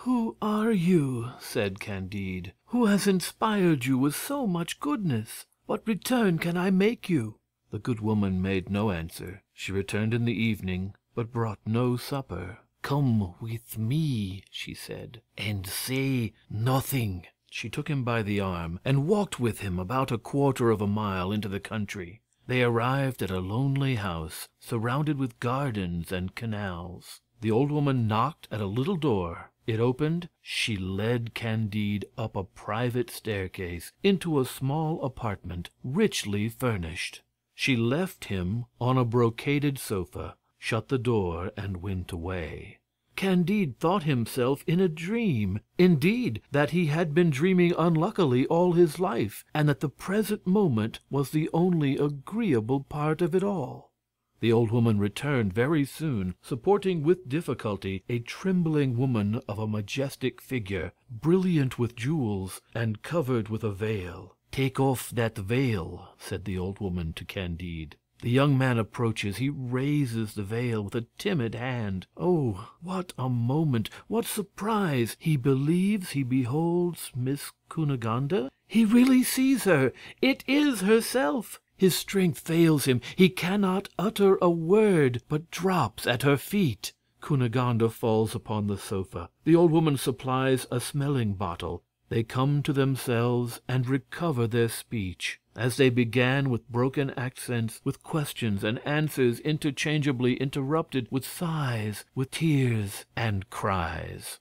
Speaker 1: "Who are you," said Candide, "who has inspired you with so much goodness? What return can I make you?" The good woman made no answer. She returned in the evening, but brought no supper. "Come with me," she said, "and say nothing." She took him by the arm, and walked with him about 1/4 of a mile into the country. They arrived at a lonely house, surrounded with gardens and canals. The old woman knocked at a little door. It opened. She led Candide up a private staircase into a small apartment, richly furnished. She left him on a brocaded sofa, shut the door, and went away. Candide thought himself in a dream, indeed, that he had been dreaming unluckily all his life, and that the present moment was the only agreeable part of it all. The old woman returned very soon, supporting with difficulty a trembling woman of a majestic figure, brilliant with jewels, and covered with a veil. "Take off that veil," said the old woman to Candide. The young man approaches. He raises the veil with a timid hand. Oh, what a moment! What surprise! He believes he beholds Miss Cunegonde. He really sees her. It is herself. His strength fails him. He cannot utter a word, but drops at her feet. Cunegonde falls upon the sofa. The old woman supplies a smelling bottle. They come to themselves and recover their speech. As they began with broken accents, with questions and answers interchangeably interrupted with sighs, with tears and cries.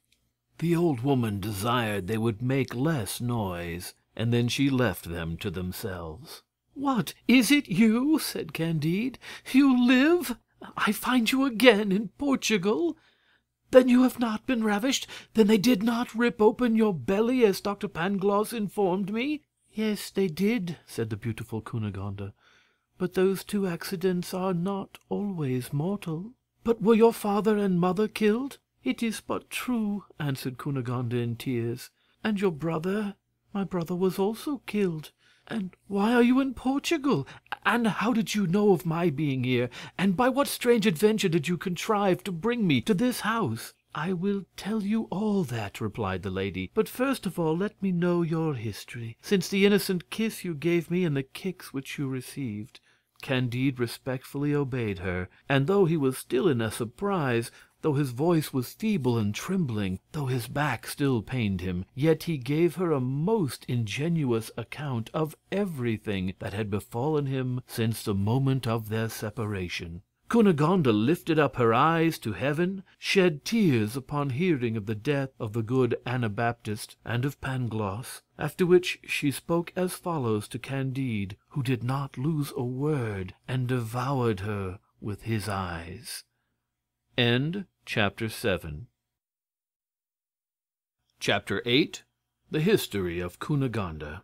Speaker 1: The old woman desired they would make less noise, and then she left them to themselves. "What, is it you?" said Candide. "You live? I find you again in Portugal? Then you have not been ravished? Then they did not rip open your belly, as Dr. Pangloss informed me?" "Yes, they did," said the beautiful Cunegonde. but those 2 accidents are not always mortal. But were your father and mother killed? It is but true, answered Cunegonde in tears. And your brother? My brother was also killed. And why are you in Portugal? And how did you know of my being here? And by what strange adventure did you contrive to bring me to this house? I will tell you all that, replied the lady. But first of all let me know your history, since the innocent kiss you gave me and the kicks which you received. Candide respectfully obeyed her, and though he was still in a surprise, though his voice was feeble and trembling, though his back still pained him, yet he gave her a most ingenuous account of everything that had befallen him since the moment of their separation. Cunegonde lifted up her eyes to heaven, shed tears upon hearing of the death of the good Anabaptist and of Pangloss, after which she spoke as follows to Candide, who did not lose a word, and devoured her with his eyes. Chapter 7. Chapter 8. The History of Cunegonde.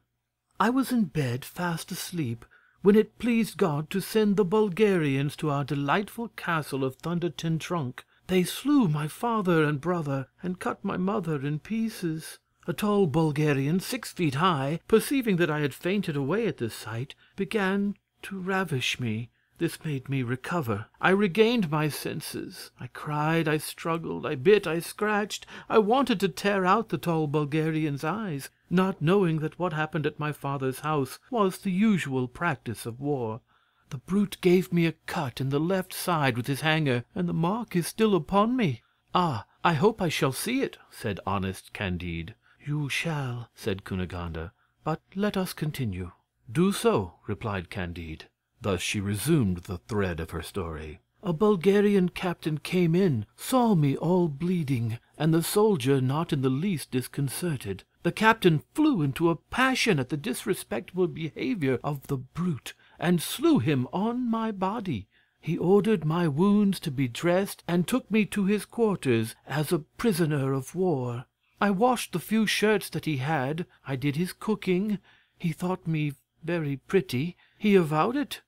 Speaker 1: I was in bed fast asleep, when it pleased God to send the Bulgarians to our delightful castle of Thunder-ten-Tronckh. They slew my father and brother, and cut my mother in pieces. A tall Bulgarian, 6 feet high, perceiving that I had fainted away at this sight, began to ravish me. This made me recover. I regained my senses. I cried, I struggled, I bit, I scratched. I wanted to tear out the tall Bulgarian's eyes, not knowing that what happened at my father's house was the usual practice of war. The brute gave me a cut in the left side with his hanger, and the mark is still upon me. Ah, I hope I shall see it, said honest Candide. You shall, said Cunegonde, but let us continue. Do so, replied Candide. Thus she resumed the thread of her story. A Bulgarian captain came in, saw me all bleeding, and the soldier not in the least disconcerted. The captain flew into a passion at the disrespectful behavior of the brute, and slew him on my body. He ordered my wounds to be dressed, and took me to his quarters as a prisoner of war. I washed the few shirts that he had. I did his cooking. He thought me very pretty. He avowed it.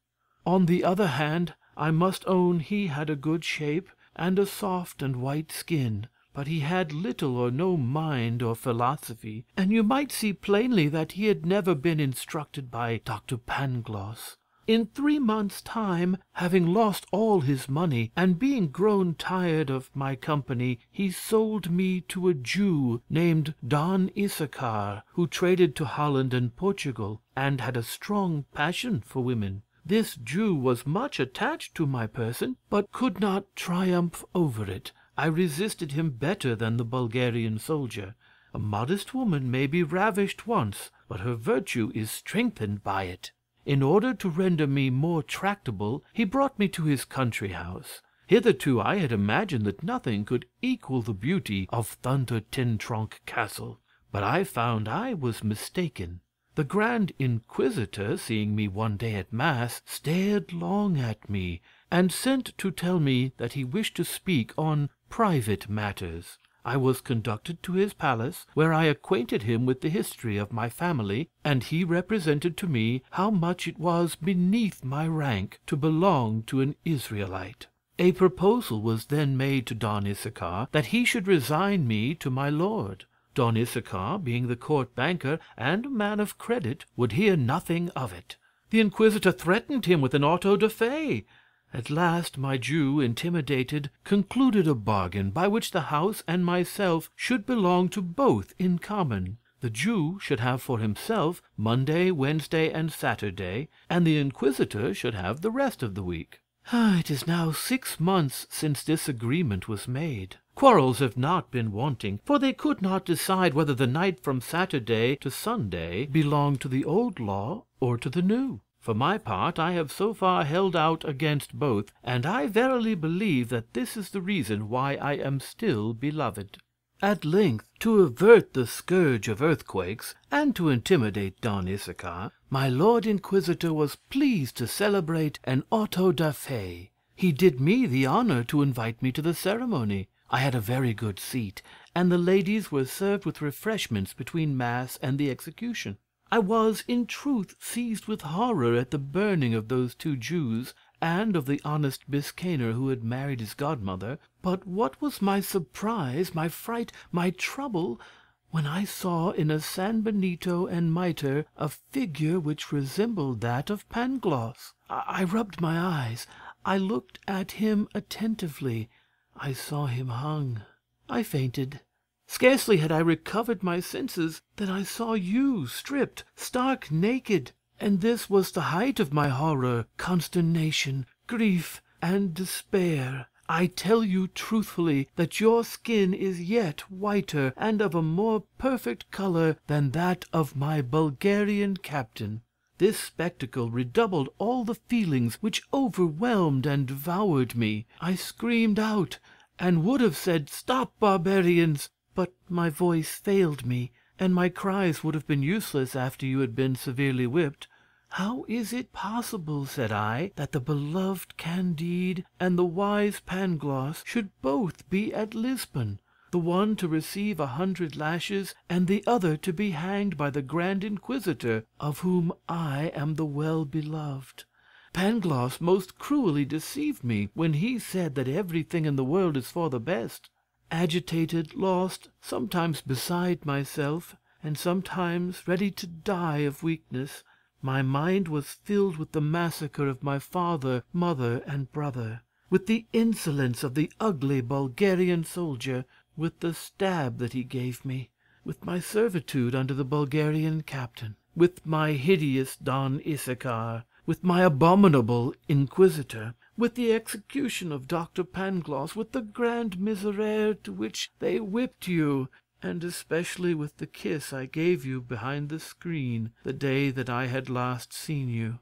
Speaker 1: On the other hand, I must own he had a good shape, and a soft and white skin, but he had little or no mind or philosophy, and you might see plainly that he had never been instructed by Dr. Pangloss. In 3 months' time, having lost all his money, and being grown tired of my company, he sold me to a Jew named Don Issachar, who traded to Holland and Portugal, and had a strong passion for women. This Jew was much attached to my person, but could not triumph over it. I resisted him better than the Bulgarian soldier. A modest woman may be ravished once, but her virtue is strengthened by it. In order to render me more tractable, he brought me to his country house. Hitherto I had imagined that nothing could equal the beauty of Thunder-ten-Tronckh Castle, but I found I was mistaken. The Grand Inquisitor, seeing me one day at Mass, stared long at me, and sent to tell me that he wished to speak on private matters. I was conducted to his palace, where I acquainted him with the history of my family, and he represented to me how much it was beneath my rank to belong to an Israelite. A proposal was then made to Don Issachar that he should resign me to my lord. Don Issachar, being the court banker and a man of credit, would hear nothing of it. The Inquisitor threatened him with an auto da fe. At last my Jew, intimidated, concluded a bargain by which the house and myself should belong to both in common. The Jew should have for himself Monday, Wednesday, and Saturday, and the Inquisitor should have the rest of the week. It is now 6 months since this agreement was made. Quarrels have not been wanting, for they could not decide whether the night from Saturday to Sunday belonged to the old law or to the new. For my part, I have so far held out against both, and I verily believe that this is the reason why I am still beloved. At length, to avert the scourge of earthquakes, and to intimidate Don Issachar, my Lord Inquisitor was pleased to celebrate an auto da fe. He did me the honor to invite me to the ceremony. I had a very good seat, and the ladies were served with refreshments between Mass and the execution. I was, in truth, seized with horror at the burning of those 2 Jews, and of the honest Biscayner who had married his godmother. But what was my surprise, my fright, my trouble, when I saw in a San Benito and mitre a figure which resembled that of Pangloss. I rubbed my eyes. I looked at him attentively. I saw him hung. I fainted. Scarcely had I recovered my senses than I saw you stripped, stark naked, and this was the height of my horror, consternation, grief, and despair. I tell you truthfully that your skin is yet whiter and of a more perfect color than that of my Bulgarian captain. This spectacle redoubled all the feelings which overwhelmed and devoured me. I screamed out, and would have said, "Stop, barbarians!" but my voice failed me, and my cries would have been useless after you had been severely whipped. "How is it possible," said I, "that the beloved Candide and the wise Pangloss should both be at Lisbon, the one to receive 100 lashes, and the other to be hanged by the Grand Inquisitor, of whom I am the well-beloved? Pangloss most cruelly deceived me when he said that everything in the world is for the best. Agitated, lost, sometimes beside myself, and sometimes ready to die of weakness, my mind was filled with the massacre of my father, mother, and brother, with the insolence of the ugly Bulgarian soldier, with the stab that he gave me, with my servitude under the Bulgarian captain, with my hideous Don Issachar, with my abominable Inquisitor, with the execution of Dr. Pangloss, with the grand miserere to which they whipped you, and especially with the kiss I gave you behind the screen the day that I had last seen you.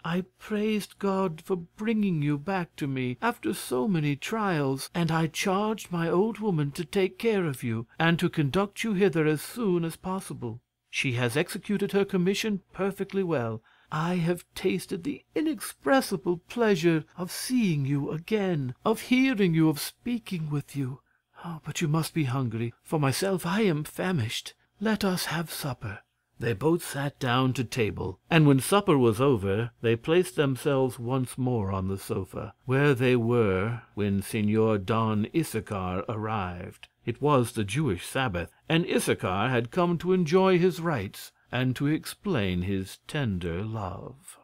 Speaker 1: I praised God for bringing you back to me after so many trials, and I charged my old woman to take care of you, and to conduct you hither as soon as possible. She has executed her commission perfectly well. I have tasted the inexpressible pleasure of seeing you again, of hearing you, of speaking with you. Oh, but you must be hungry. For myself, I am famished. Let us have supper." They both sat down to table, and when supper was over, they placed themselves once more on the sofa, where they were when Signor Don Issachar arrived. It was the Jewish Sabbath, and Issachar had come to enjoy his rights and to explain his tender love.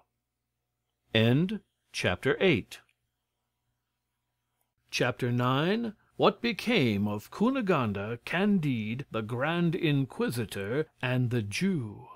Speaker 1: Chapter 8. Chapter 9. What became of Cunegonde, Candide, the Grand Inquisitor, and the Jew.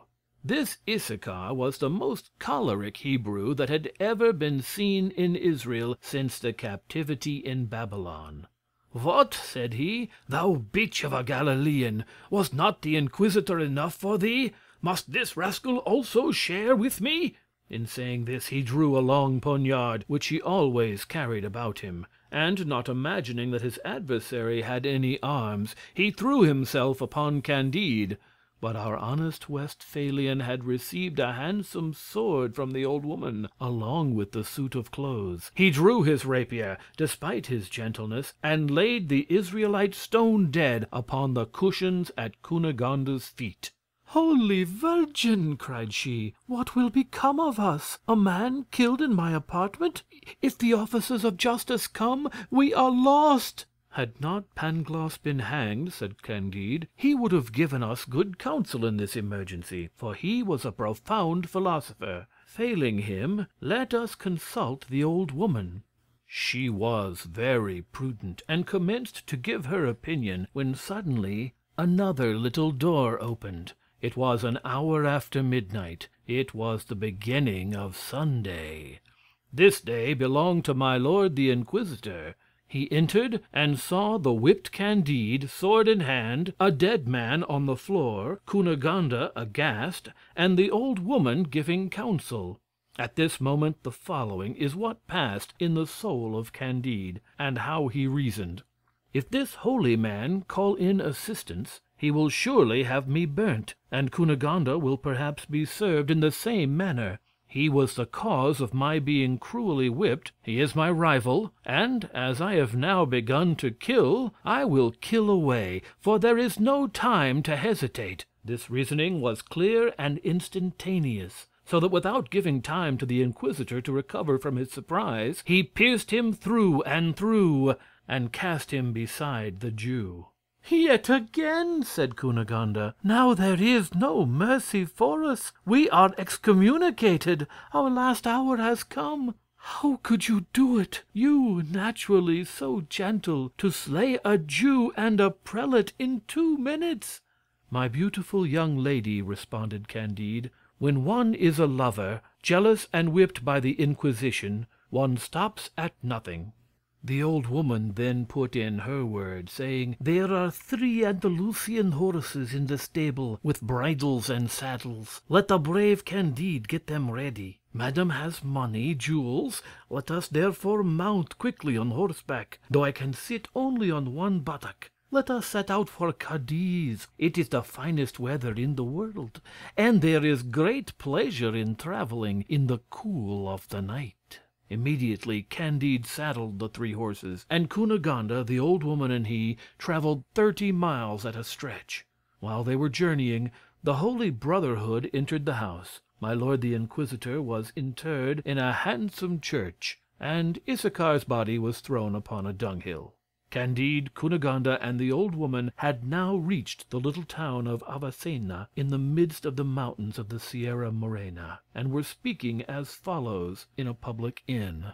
Speaker 1: This Issachar was the most choleric Hebrew that had ever been seen in Israel since the captivity in Babylon. "What," said he, "thou bitch of a Galilean, was not the Inquisitor enough for thee? Must this rascal also share with me?" In saying this he drew a long poniard, which he always carried about him, and, not imagining that his adversary had any arms, he threw himself upon Candide. But our honest Westphalian had received a handsome sword from the old woman, along with the suit of clothes. He drew his rapier, despite his gentleness, and laid the Israelite stone dead upon the cushions at Cunegonde's feet. "Holy Virgin!" cried she, "what will become of us? A man killed in my apartment? If the officers of justice come, we are lost." "Had not Pangloss been hanged," said Candide, "he would have given us good counsel in this emergency, for he was a profound philosopher. Failing him, let us consult the old woman." She was very prudent, and commenced to give her opinion, when suddenly another little door opened. It was an hour after midnight. It was the beginning of Sunday. This day belonged to my lord the Inquisitor. He entered and saw the whipped Candide, sword in hand, a dead man on the floor, Cunegonde aghast, and the old woman giving counsel. At this moment the following is what passed in the soul of Candide, and how he reasoned. If this holy man call in assistance, he will surely have me burnt, and Cunegonde will perhaps be served in the same manner. He was the cause of my being cruelly whipped, he is my rival, and as I have now begun to kill, I will kill away, for there is no time to hesitate." This reasoning was clear and instantaneous, so that without giving time to the Inquisitor to recover from his surprise, he pierced him through, and cast him beside the Jew. "Yet again," said Cunegonde, "now there is no mercy for us. We are excommunicated. Our last hour has come. How could you do it, you naturally so gentle, to slay a Jew and a prelate in 2 minutes?" "My beautiful young lady," responded Candide, "when one is a lover, jealous and whipped by the Inquisition, one stops at nothing." The old woman then put in her word, saying, "There are 3 Andalusian horses in the stable, with bridles and saddles. Let the brave Candide get them ready. Madame has money, jewels. Let us therefore mount quickly on horseback, though I can sit only on 1 buttock. Let us set out for Cadiz. It is the finest weather in the world, and there is great pleasure in traveling in the cool of the night." Immediately Candide saddled the 3 horses, and Cunegonde, the old woman, and he traveled 30 miles at a stretch. While they were journeying, the Holy Brotherhood entered the house. My lord the Inquisitor was interred in a handsome church, and Issachar's body was thrown upon a dunghill. Candide, Cunegonde, and the old woman had now reached the little town of Avicena in the midst of the mountains of the Sierra Morena, and were speaking as follows in a public inn.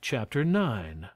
Speaker 1: Chapter 9.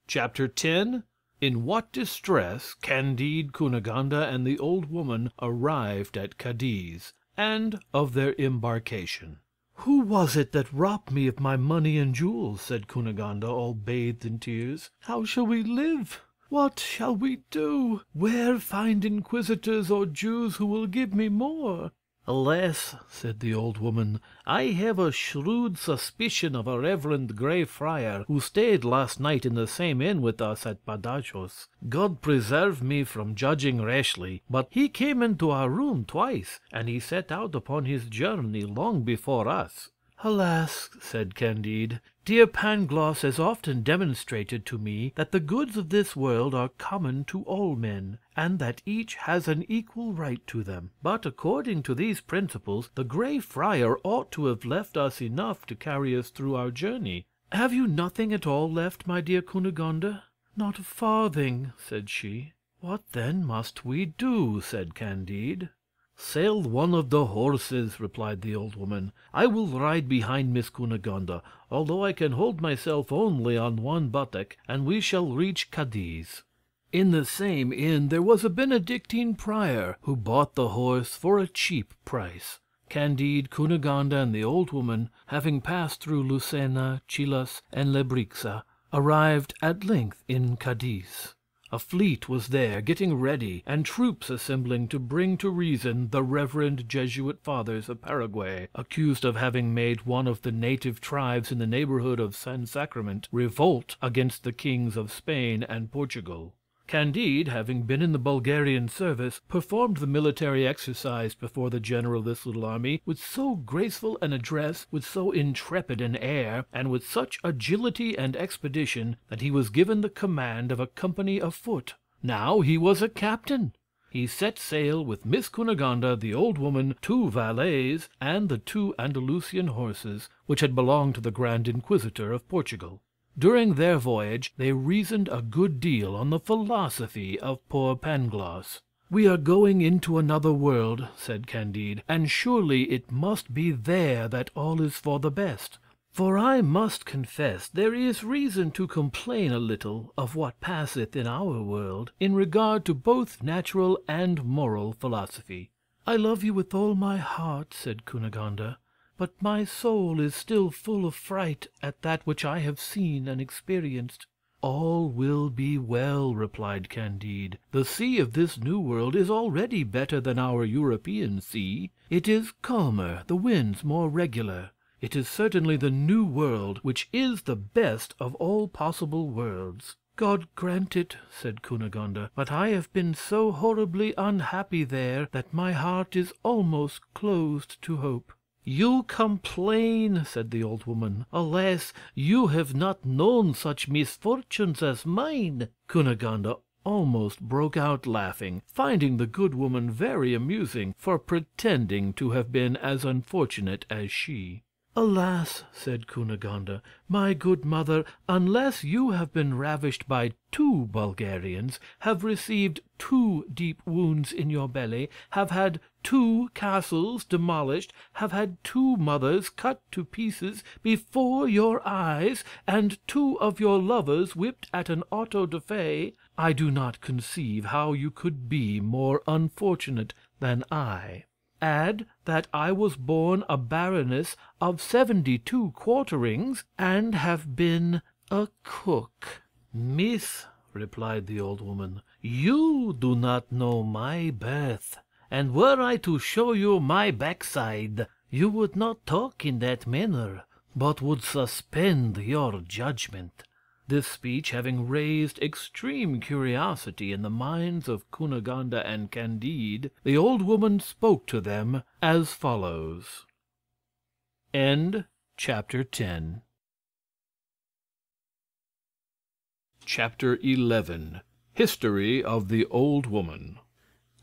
Speaker 1: Chapter 10. In what distress Candide, Cunegonde, and the old woman arrived at Cadiz, and of their embarkation. "Who was it that robbed me of my money and jewels?" said Cunegonde, all bathed in tears. "How shall we live? What shall we do? Where find inquisitors or Jews who will give me more?" "Alas," said the old woman, "I have a shrewd suspicion of a reverend Grey Friar, who stayed last night in the same inn with us at Badajoz. God preserve me from judging rashly, but he came into our room twice, and he set out upon his journey long before us." "Alas," said Candide, "dear Pangloss has often demonstrated to me that the goods of this world are common to all men, and that each has an equal right to them. But according to these principles, the Grey Friar ought to have left us enough to carry us through our journey. Have you nothing at all left, my dear Cunegonde?" "Not a farthing," said she. "What then must we do?" said Candide. "Sell one of the horses," replied the old woman. "I will ride behind Miss Cunegonde, although I can hold myself only on 1 buttock, and we shall reach Cadiz." In the same inn there was a Benedictine prior, who bought the horse for a cheap price. Candide, Cunegonde, and the old woman, having passed through Lucena, Chilas, and Lebrixa, arrived at length in Cadiz. A fleet was there getting ready, and troops assembling to bring to reason the reverend Jesuit fathers of Paraguay, accused of having made one of the native tribes in the neighborhood of San Sacrament revolt against the kings of Spain and Portugal. Candide, having been in the Bulgarian service, performed the military exercise before the general of this little army with so graceful an address, with so intrepid an air, and with such agility and expedition, that he was given the command of a company of foot. Now he was a captain. He set sail with Miss Cunegonde, the old woman, 2 valets, and the 2 Andalusian horses, which had belonged to the Grand Inquisitor of Portugal. During their voyage they reasoned a good deal on the philosophy of poor Pangloss. "We are going into another world," said Candide, "and surely it must be there that all is for the best. For I must confess there is reason to complain a little of what passeth in our world, in regard to both natural and moral philosophy." "I love you with all my heart," said Cunegonde, "but my soul is still full of fright at that which I have seen and experienced." "All will be well," replied Candide. "The sea of this new world is already better than our European sea. It is calmer, the winds more regular. It is certainly the new world which is the best of all possible worlds. God grant it, said Cunegonde, but I have been so horribly unhappy there that my heart is almost closed to hope. You complain, said the old woman. Alas, you have not known such misfortunes as mine. Cunegonde almost broke out laughing, finding the good woman very amusing for pretending to have been as unfortunate as she. Alas, said Cunegonde, my good mother, unless you have been ravished by 2 Bulgarians, have received 2 deep wounds in your belly, have had 2 castles demolished, have had 2 mothers cut to pieces before your eyes, and 2 of your lovers whipped at an auto da fe, I do not conceive how you could be more unfortunate than I. Add that I was born a baroness of 72 quarterings, and have been a cook. Miss, replied the old woman, you do not know my birth, and were I to show you my backside, you would not talk in that manner, but would suspend your judgment. This speech having raised extreme curiosity in the minds of Cunegonde and Candide, the old woman spoke to them as follows. End chapter 10. Chapter 11. History of the Old Woman.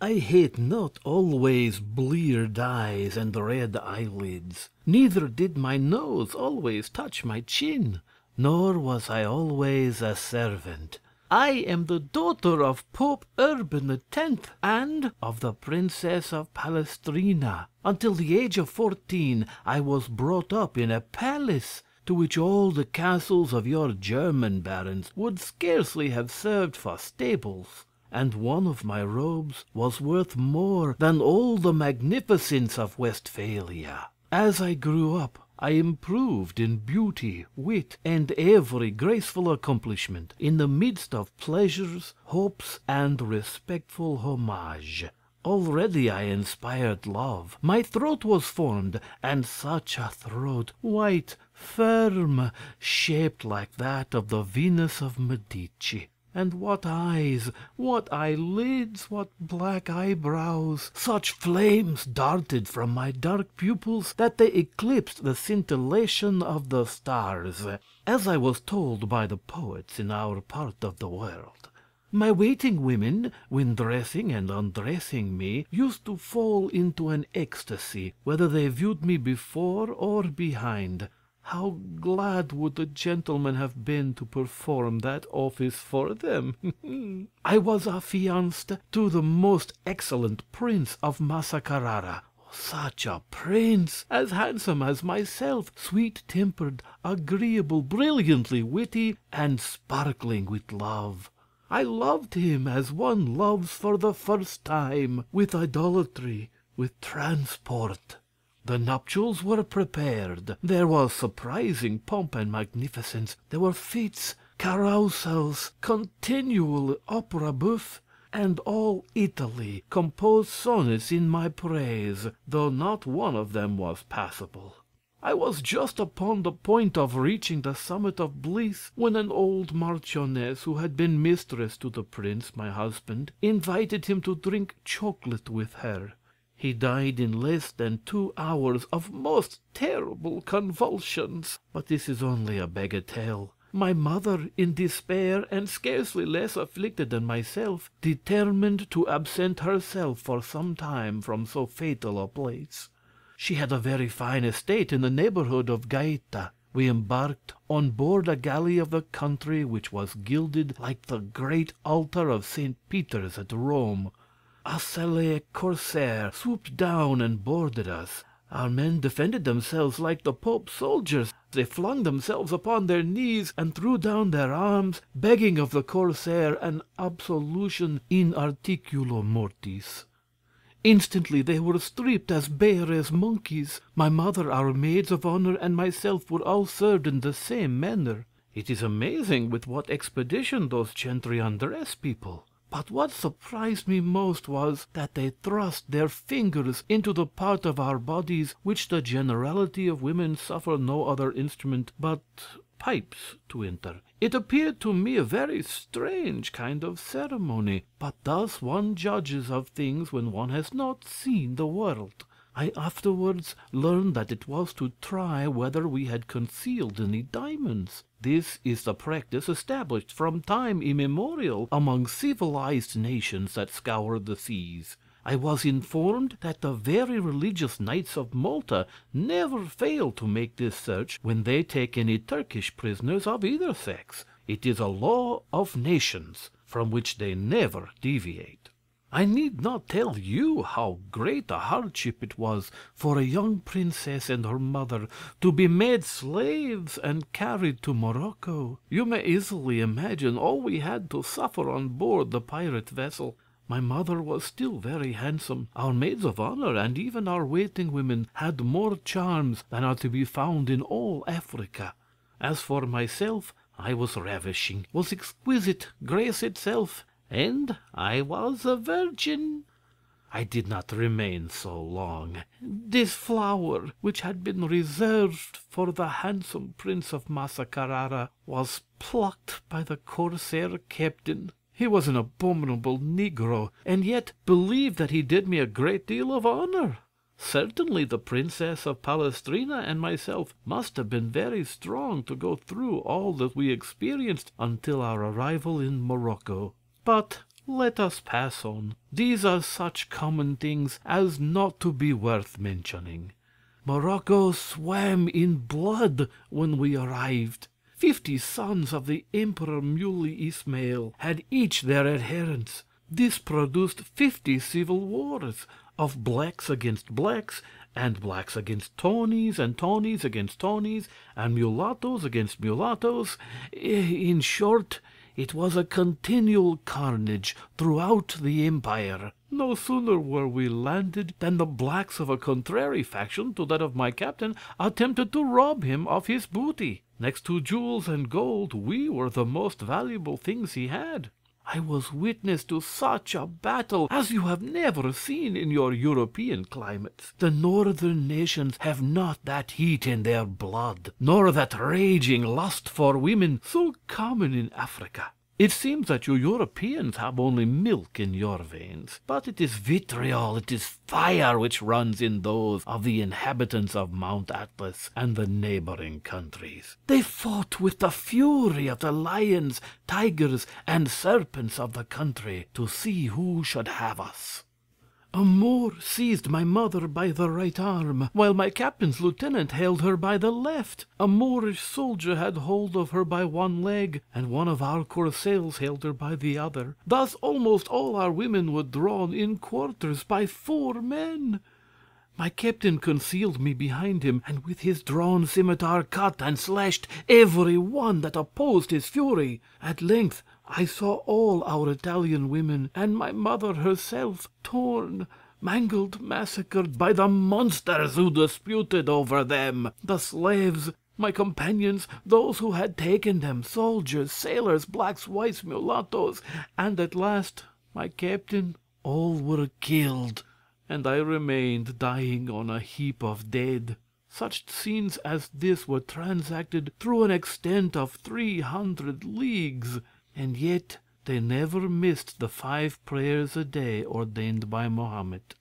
Speaker 1: I had not always bleared eyes and red eyelids, neither did my nose always touch my chin, nor was I always a servant. I am the daughter of Pope Urban X and of the Princess of Palestrina. Until the age of 14 I was brought up in a palace, to which all the castles of your German barons would scarcely have served for stables, and one of my robes was worth more than all the magnificence of Westphalia. As I grew up, I improved in beauty, wit, and every graceful accomplishment, in the midst of pleasures, hopes, and respectful homage. Already I inspired love. My throat was formed, and such a throat, white, firm, shaped like that of the Venus of Medici. And what eyes, what eyelids, what black eyebrows! Such flames darted from my dark pupils that they eclipsed the scintillation of the stars, as I was told by the poets in our part of the world. My waiting women, when dressing and undressing me, used to fall into an ecstasy, whether they viewed me before or behind. How glad would the gentlemen have been to perform that office for them! I was affianced to the most excellent prince of Massa Carrara. Such a prince, as handsome as myself, sweet-tempered, agreeable, brilliantly witty, and sparkling with love. I loved him as one loves for the first time, with idolatry, with transport. The nuptials were prepared. There was surprising pomp and magnificence. There were fetes, carousals, continual opera bouffe, and all Italy composed sonnets in my praise, though not one of them was passable. I was just upon the point of reaching the summit of bliss, when an old marchioness, who had been mistress to the prince, my husband, invited him to drink chocolate with her. He died in less than 2 hours of most terrible convulsions. But this is only a bagatelle. My mother, in despair, and scarcely less afflicted than myself, determined to absent herself for some time from so fatal a place. She had a very fine estate in the neighbourhood of Gaeta. We embarked on board a galley of the country, which was gilded like the great altar of St. Peter's at Rome. A Sallee corsair swooped down and boarded us. Our men defended themselves like the Pope's soldiers. They flung themselves upon their knees and threw down their arms, begging of the corsair an absolution in articulo mortis. Instantly they were stripped as bare as monkeys. My mother, our maids of honor, and myself were all served in the same manner. It is amazing with what expedition those gentry undress people. But what surprised me most was that they thrust their fingers into the part of our bodies which the generality of women suffer no other instrument but pipes to enter. It appeared to me a very strange kind of ceremony, but thus one judges of things when one has not seen the world. I afterwards learned that it was to try whether we had concealed any diamonds. This is the practice established from time immemorial among civilized nations that scour the seas. I was informed that the very religious knights of Malta never fail to make this search when they take any Turkish prisoners of either sex. It is a law of nations, from which they never deviate. I need not tell you how great a hardship it was for a young princess and her mother to be made slaves and carried to Morocco. You may easily imagine all we had to suffer on board the pirate vessel. My mother was still very handsome. Our maids of honor and even our waiting women had more charms than are to be found in all Africa. As for myself, I was ravishing, was exquisite, grace itself, and I was a virgin. I did not remain so long. This flower, which had been reserved for the handsome Prince of Massa Carrara, was plucked by the corsair captain. He was an abominable negro, and yet believed that he did me a great deal of honor. Certainly the Princess of Palestrina and myself must have been very strong to go through all that we experienced until our arrival in Morocco. But let us pass on. These are such common things as not to be worth mentioning. Morocco swam in blood when we arrived. 50 sons of the Emperor Muley Ismail had each their adherents. This produced 50 civil wars, of blacks against blacks, and blacks against Tories, and Tories against Tories, and mulattoes against mulattoes. In short, it was a continual carnage throughout the empire. No sooner were we landed than the blacks of a contrary faction to that of my captain attempted to rob him of his booty. Next to jewels and gold, we were the most valuable things he had. I was witness to such a battle as you have never seen in your European climates. The northern nations have not that heat in their blood, nor that raging lust for women so common in Africa. It seems that you Europeans have only milk in your veins, but it is vitriol, it is fire which runs in those of the inhabitants of Mount Atlas and the neighboring countries. They fought with the fury of the lions, tigers, and serpents of the country to see who should have us. A Moor seized my mother by the right arm, while my captain's lieutenant held her by the left. A Moorish soldier had hold of her by one leg, and one of our corsairs held her by the other. Thus almost all our women were drawn in quarters by 4 men. My captain concealed me behind him, and with his drawn scimitar cut and slashed every one that opposed his fury. At length I saw all our Italian women, and my mother herself, torn, mangled, massacred by the monsters who disputed over them. The slaves, my companions, those who had taken them, soldiers, sailors, blacks, whites, mulattoes, and at last my captain, all were killed, and I remained dying on a heap of dead. Such scenes as this were transacted through an extent of 300 leagues, and yet they never missed the 5 prayers a day ordained by Mohammed.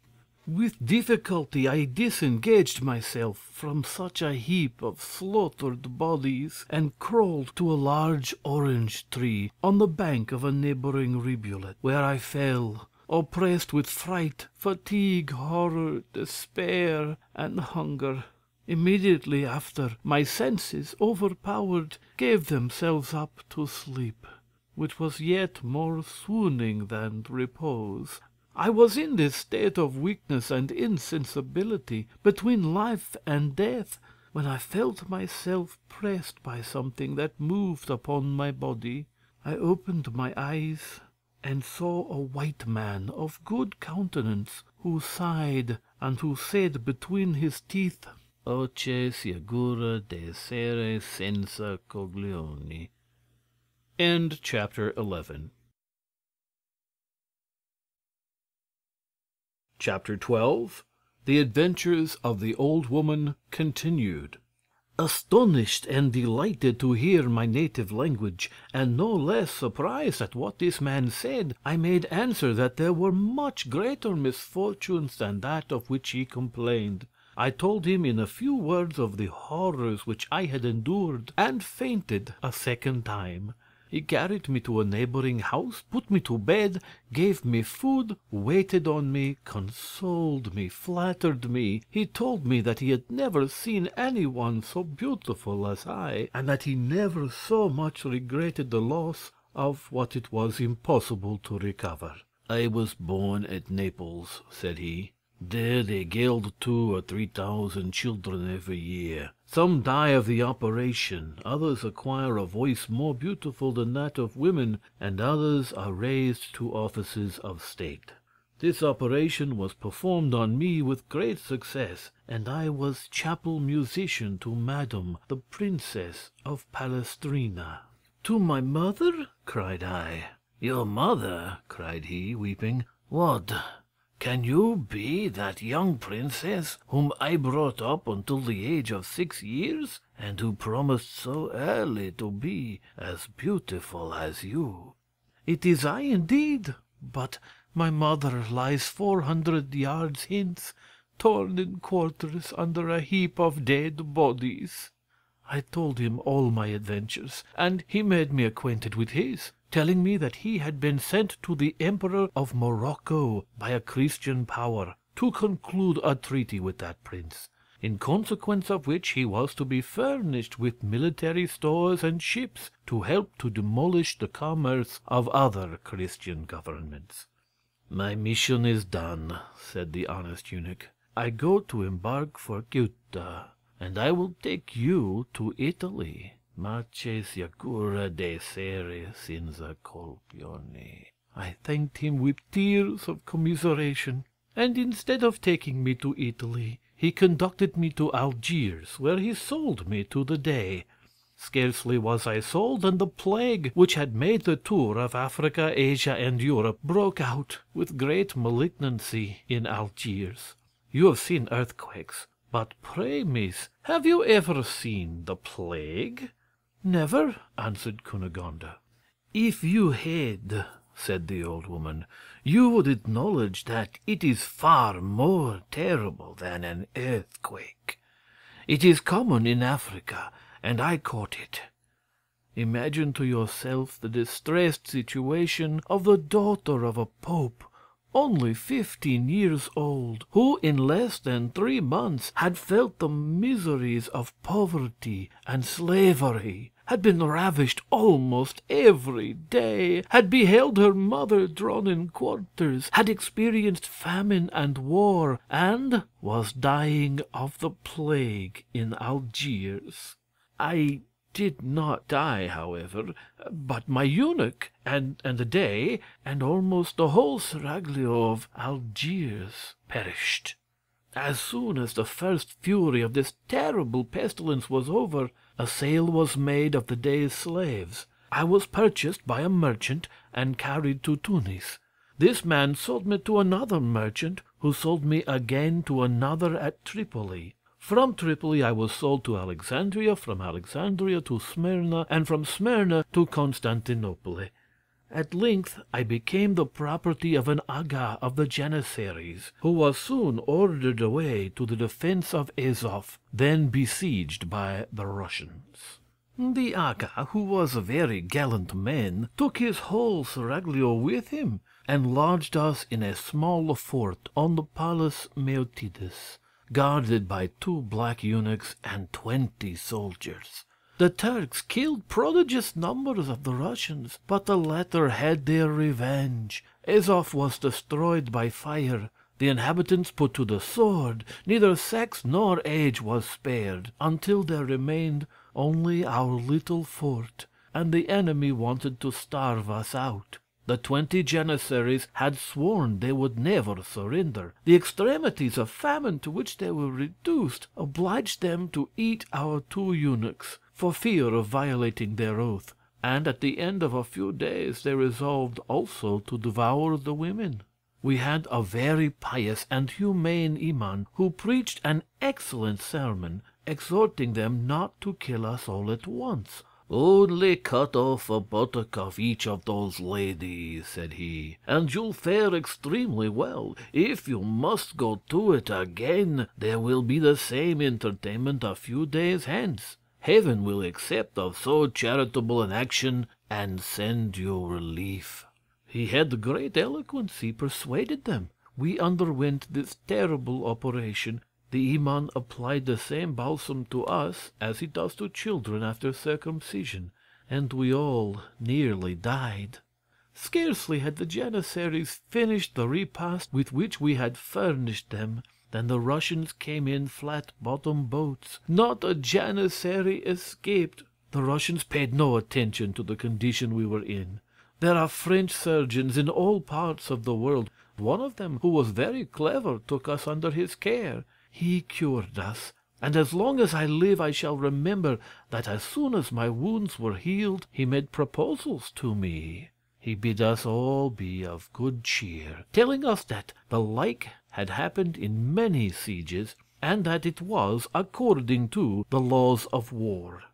Speaker 1: With difficulty I disengaged myself from such a heap of slaughtered bodies, and crawled to a large orange tree on the bank of a neighboring rivulet, where I fell, oppressed with fright, fatigue, horror, despair, and hunger. Immediately after, my senses, overpowered, gave themselves up to sleep, which was yet more swooning than repose. I was in this state of weakness and insensibility, between life and death, when I felt myself pressed by something that moved upon my body. I opened my eyes, and saw a white man of good countenance, who sighed, and who said between his teeth, "Oce sicura de essere senza coglioni." End chapter 11. Chapter 12. The Adventures of the Old Woman continued. Astonished and delighted to hear my native language, and no less surprised at what this man said, I made answer that there were much greater misfortunes than that of which he complained. I told him in a few words of the horrors which I had endured, and fainted a second time. He carried me to a neighboring house, put me to bed, gave me food, waited on me, consoled me, flattered me. He told me that he had never seen anyone so beautiful as I, and that he never so much regretted the loss of what it was impossible to recover. I was born at Naples, said he. There they gild 2,000 or 3,000 children every year. Some die of the operation, others acquire a voice more beautiful than that of women, and others are raised to offices of state. This operation was performed on me with great success, and I was chapel musician to Madam, the Princess of Palestrina. To my mother? Cried I. Your mother? Cried he, weeping. What? Can you be that young princess whom I brought up until the age of 6 years, and who promised so early to be as beautiful as you? It is I indeed, but my mother lies 400 yards hence, torn in quarters under a heap of dead bodies. I told him all my adventures, and he made me acquainted with his, telling me that he had been sent to the Emperor of Morocco by a Christian power to conclude a treaty with that prince, in consequence of which he was to be furnished with military stores and ships to help to demolish the commerce of other Christian governments. My mission is done, said the honest eunuch. I go to embark for Ceuta, and I will take you to Italy. Marche sicura de sere senza colpione. I thanked him with tears of commiseration, and instead of taking me to Italy, he conducted me to Algiers, where he sold me to the Dey. Scarcely was I sold, and the plague, which had made the tour of Africa, Asia, and Europe, broke out with great malignancy in Algiers. You have seen earthquakes, but pray, miss, have you ever seen the plague? Never, answered Cunegonde. If you had, said the old woman, you would acknowledge that it is far more terrible than an earthquake. It is common in Africa, and I caught it. Imagine to yourself the distressed situation of the daughter of a pope, only 15 years old, who in less than 3 months had felt the miseries of poverty and slavery, had been ravished almost every day, had beheld her mother drawn in quarters, had experienced famine and war, and was dying of the plague in Algiers. I did not die, however, but my eunuch, and the Dey, and almost the whole seraglio of Algiers perished. As soon as the first fury of this terrible pestilence was over, a sale was made of the Dey's slaves. I was purchased by a merchant and carried to Tunis. This man sold me to another merchant, who sold me again to another at Tripoli. From Tripoli I was sold to Alexandria, from Alexandria to Smyrna, and from Smyrna to Constantinople. At length I became the property of an Aga of the Janissaries, who was soon ordered away to the defense of Azov, then besieged by the Russians. The Aga, who was a very gallant man, took his whole seraglio with him, and lodged us in a small fort on the Palus Meotides, guarded by 2 black eunuchs and 20 soldiers. The Turks killed prodigious numbers of the Russians, but the latter had their revenge. Azov was destroyed by fire, the inhabitants put to the sword, neither sex nor age was spared, until there remained only our little fort, and the enemy wanted to starve us out. The 20 Janissaries had sworn they would never surrender. The extremities of famine to which they were reduced obliged them to eat our 2 eunuchs, for fear of violating their oath, and at the end of a few days they resolved also to devour the women. We had a very pious and humane imam, who preached an excellent sermon, exhorting them not to kill us all at once. "Only cut off a buttock of each of those ladies," said he, "and you'll fare extremely well. If you must go to it again, there will be the same entertainment a few days hence. Heaven will accept of so charitable an action, and send you relief." He had great eloquence. He persuaded them. We underwent this terrible operation. The Iman applied the same balsam to us as he does to children after circumcision, and we all nearly died. Scarcely had the Janissaries finished the repast with which we had furnished them than the Russians came in flat-bottomed boats. Not a Janissary escaped. The Russians paid no attention to the condition we were in. There are French surgeons in all parts of the world. One of them, who was very clever, took us under his care. He cured us, and as long as I live I shall remember that as soon as my wounds were healed, he made proposals to me. He bid us all be of good cheer, telling us that the like had happened in many sieges, and that it was according to the laws of war.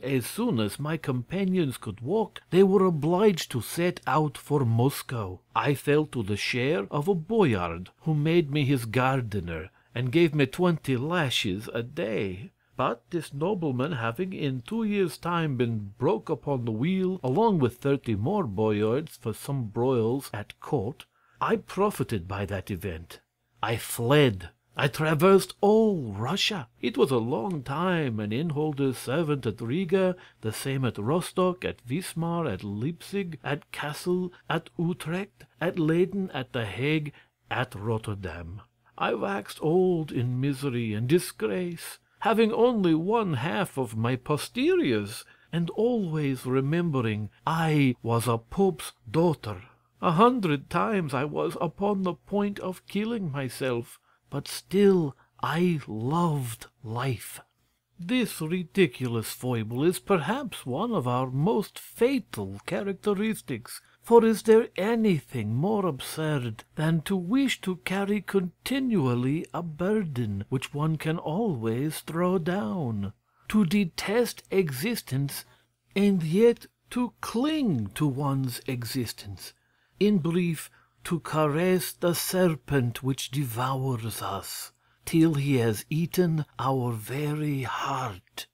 Speaker 1: As soon as my companions could walk, they were obliged to set out for Moscow. I fell to the share of a boyard, who made me his gardener, and gave me 20 lashes a day. But this nobleman having in 2 years' time been broke upon the wheel, along with 30 more boyards for some broils at court, I profited by that event. I fled. I traversed all Russia. It was a long time, an innholder's servant at Riga, the same at Rostock, at Wismar, at Leipzig, at Kassel, at Utrecht, at Leyden, at the Hague, at Rotterdam. I waxed old in misery and disgrace, having only 1/2 of my posteriors, and always remembering I was a pope's daughter. 100 times I was upon the point of killing myself, but still I loved life. This ridiculous foible is perhaps one of our most fatal characteristics, for is there anything more absurd than to wish to carry continually a burden which one can always throw down, to detest existence, and yet to cling to one's existence, in brief, to caress the serpent which devours us, till he has eaten our very heart?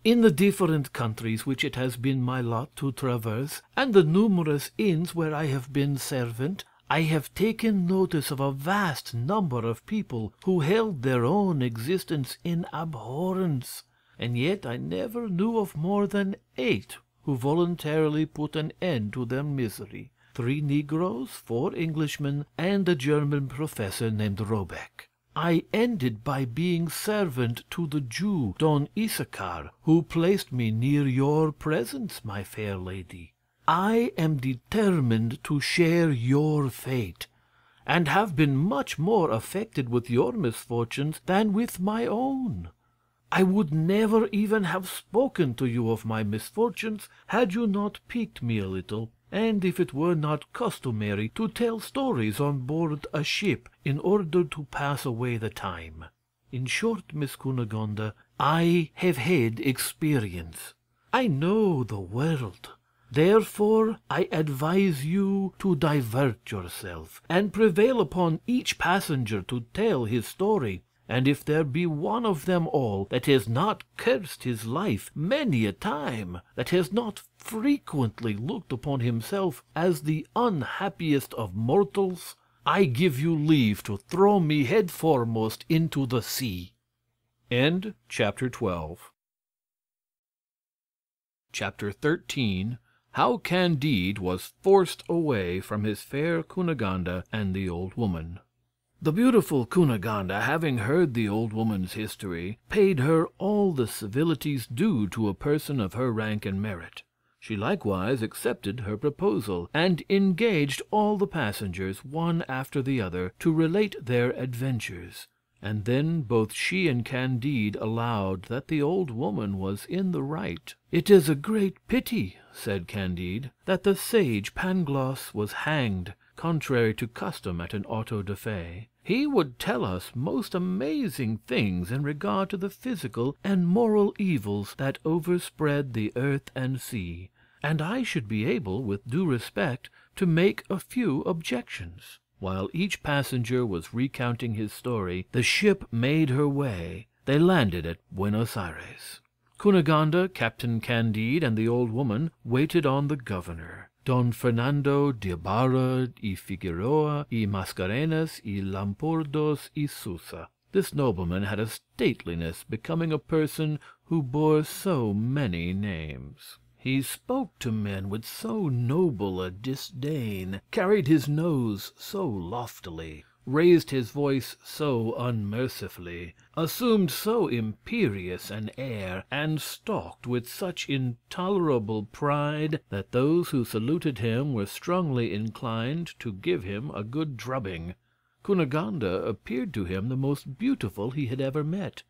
Speaker 1: In the different countries which it has been my lot to traverse, and the numerous inns where I have been servant, I have taken notice of a vast number of people who held their own existence in abhorrence, and yet I never knew of more than 8 who voluntarily put an end to their misery. 3 Negroes, 4 Englishmen, and a German professor named Robeck. I ended by being servant to the Jew, Don Issachar, who placed me near your presence, my fair lady. I am determined to share your fate, and have been much more affected with your misfortunes than with my own. I would never even have spoken to you of my misfortunes had you not piqued me a little, and if it were not customary to tell stories on board a ship in order to pass away the time. In short, Miss Cunegonde, I have had experience. I know the world. Therefore I advise you to divert yourself, and prevail upon each passenger to tell his story. And if there be one of them all that has not cursed his life many a time, that has not frequently looked upon himself as the unhappiest of mortals, I give you leave to throw me head foremost into the sea.
Speaker 3: End chapter 12. Chapter 13. How Candide was forced away from his fair Cunegonde and the old woman.
Speaker 1: The beautiful Cunegonde, having heard the old woman's history, paid her all the civilities due to a person of her rank and merit. She likewise accepted her proposal, and engaged all the passengers, one after the other, to relate their adventures. And then both she and Candide allowed that the old woman was in the right. "It is a great pity," said Candide, "that the sage Pangloss was hanged, contrary to custom at an auto da fe.
Speaker 3: He would tell us most amazing things in regard to the physical and moral evils that overspread the earth and sea, and I should be able, with due respect, to make a few objections. While each passenger was recounting his story, the ship made her way. They landed at Buenos Aires. Cunegonde, Captain Candide, and the old woman waited on the governor. Don Fernando de Ibarra y Figueroa y Mascarenas y Lampourdos y Susa. This nobleman had a stateliness becoming a person who bore so many names. He spoke to men with so noble a disdain, carried his nose so loftily, raised his voice so unmercifully, assumed so imperious an air, and stalked with such intolerable pride, that those who saluted him were strongly inclined to give him a good drubbing. Cunegonde appeared to him the most beautiful he had ever met.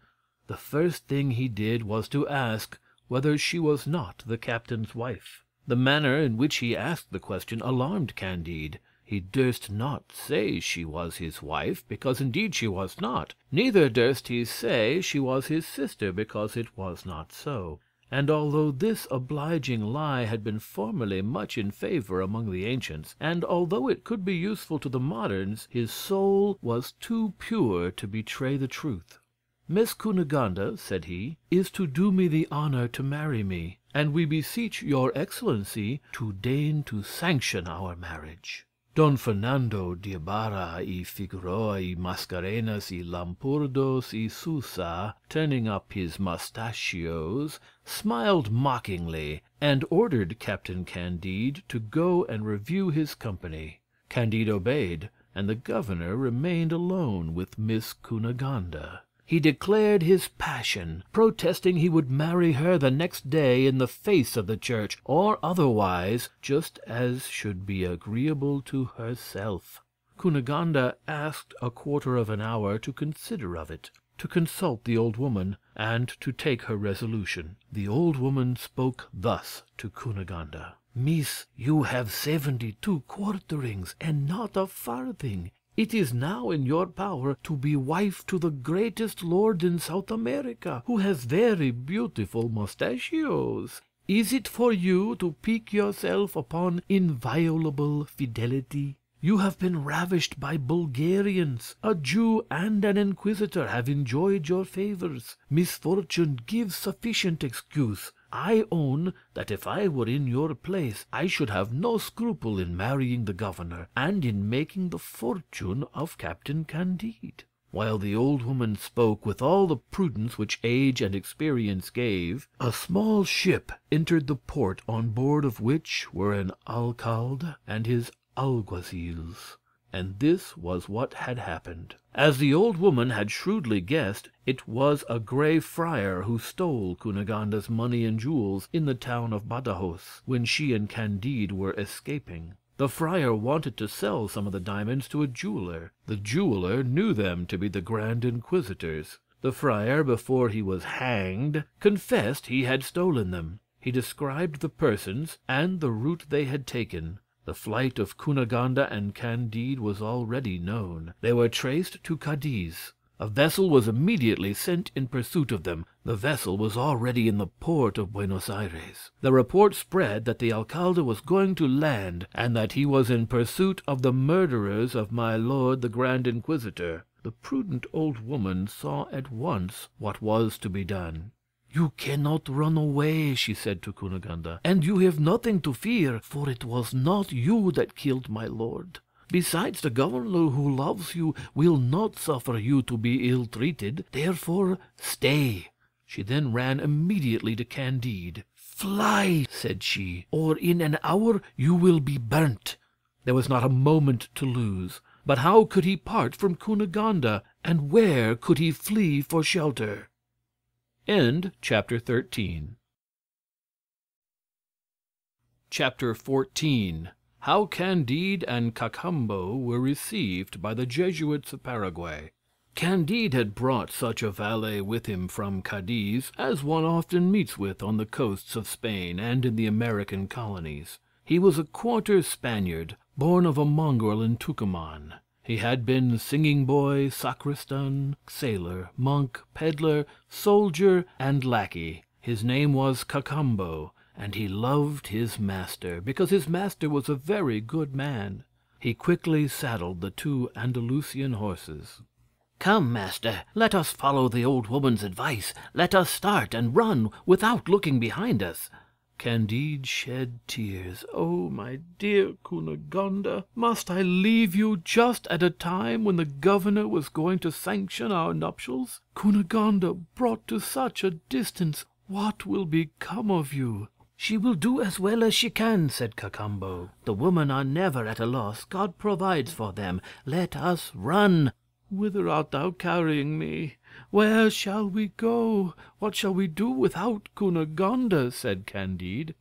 Speaker 3: The first thing he did was to ask whether she was not the captain's wife. The manner in which he asked the question alarmed Candide. He durst not say she was his wife, because indeed she was not. Neither durst he say she was his sister, because it was not so. And although this obliging lie had been formerly much in favor among the ancients, and although it could be useful to the moderns, his soul was too pure to betray the truth. "Miss Cunegonde," said he, "is to do me the honor to marry me, and we beseech your excellency to deign to sanction our marriage." Don Fernando de Ibarra y Figueroa y Mascarenas y Lampourdos y Susa, turning up his mustachios, smiled mockingly, and ordered Captain Candide to go and review his company. Candide obeyed, and the governor remained alone with Miss Cunegonde. He declared his passion, protesting he would marry her the next day in the face of the church, or otherwise, just as should be agreeable to herself. Cunegonde asked a quarter of an hour to consider of it, to consult the old woman, and to take her resolution. The old woman spoke thus to Cunegonde: "Miss, you have 72 quarterings, and not a farthing. It is now in your power to be wife to the greatest lord in South America, who has very beautiful mustachios. Is it for you to pique yourself upon inviolable fidelity? You have been ravished by Bulgarians. A Jew and an Inquisitor have enjoyed your favors. Misfortune gives sufficient excuse. I own that if I were in your place I should have no scruple in marrying the governor, and in making the fortune of Captain Candide." While the old woman spoke with all the prudence which age and experience gave, a small ship entered the port, on board of which were an alcalde and his alguazils. And this was what had happened. As the old woman had shrewdly guessed, it was a Grey Friar who stole Cunegonde's money and jewels in the town of Badajoz, when she and Candide were escaping. The friar wanted to sell some of the diamonds to a jeweler. The jeweler knew them to be the Grand Inquisitor's. The friar, before he was hanged, confessed he had stolen them. He described the persons and the route they had taken. The flight of Cunegonde and Candide was already known. They were traced to Cadiz. A vessel was immediately sent in pursuit of them. The vessel was already in the port of Buenos Aires. The report spread that the alcalde was going to land, and that he was in pursuit of the murderers of my lord the Grand Inquisitor. The prudent old woman saw at once what was to be done. "You cannot run away," she said to Cunegonde, "and you have nothing to fear, for it was not you that killed my lord. Besides, the governor who loves you will not suffer you to be ill-treated. Therefore, stay." She then ran immediately to Candide. "Fly," said she, "or in an hour you will be burnt." There was not a moment to lose. But how could he part from Cunegonde, and where could he flee for shelter? End chapter 13. Chapter 14. How Candide and Cacambo were received by the Jesuits of Paraguay. Candide had brought such a valet with him from Cadiz as one often meets with on the coasts of Spain and in the American colonies. He was a quarter Spaniard, born of a mongrel in Tucuman. He had been singing boy, sacristan, sailor, monk, peddler, soldier, and lackey. His name was Cacambo, and he loved his master, because his master was a very good man. He quickly saddled the 2 Andalusian horses.
Speaker 2: "Come, master, let us follow the old woman's advice. Let us start and run without looking behind us."
Speaker 3: Candide shed tears. "Oh, my dear Cunegonde, must I leave you just at a time when the governor was going to sanction our nuptials? Cunegonde, brought to such a distance, what will become of you?"
Speaker 2: "She will do as well as she can," said Cacambo. "The women are never at a loss. God provides for them. Let us run."
Speaker 3: "Whither art thou carrying me? Where shall we go? What shall we do without Cunegonde?" said Candide.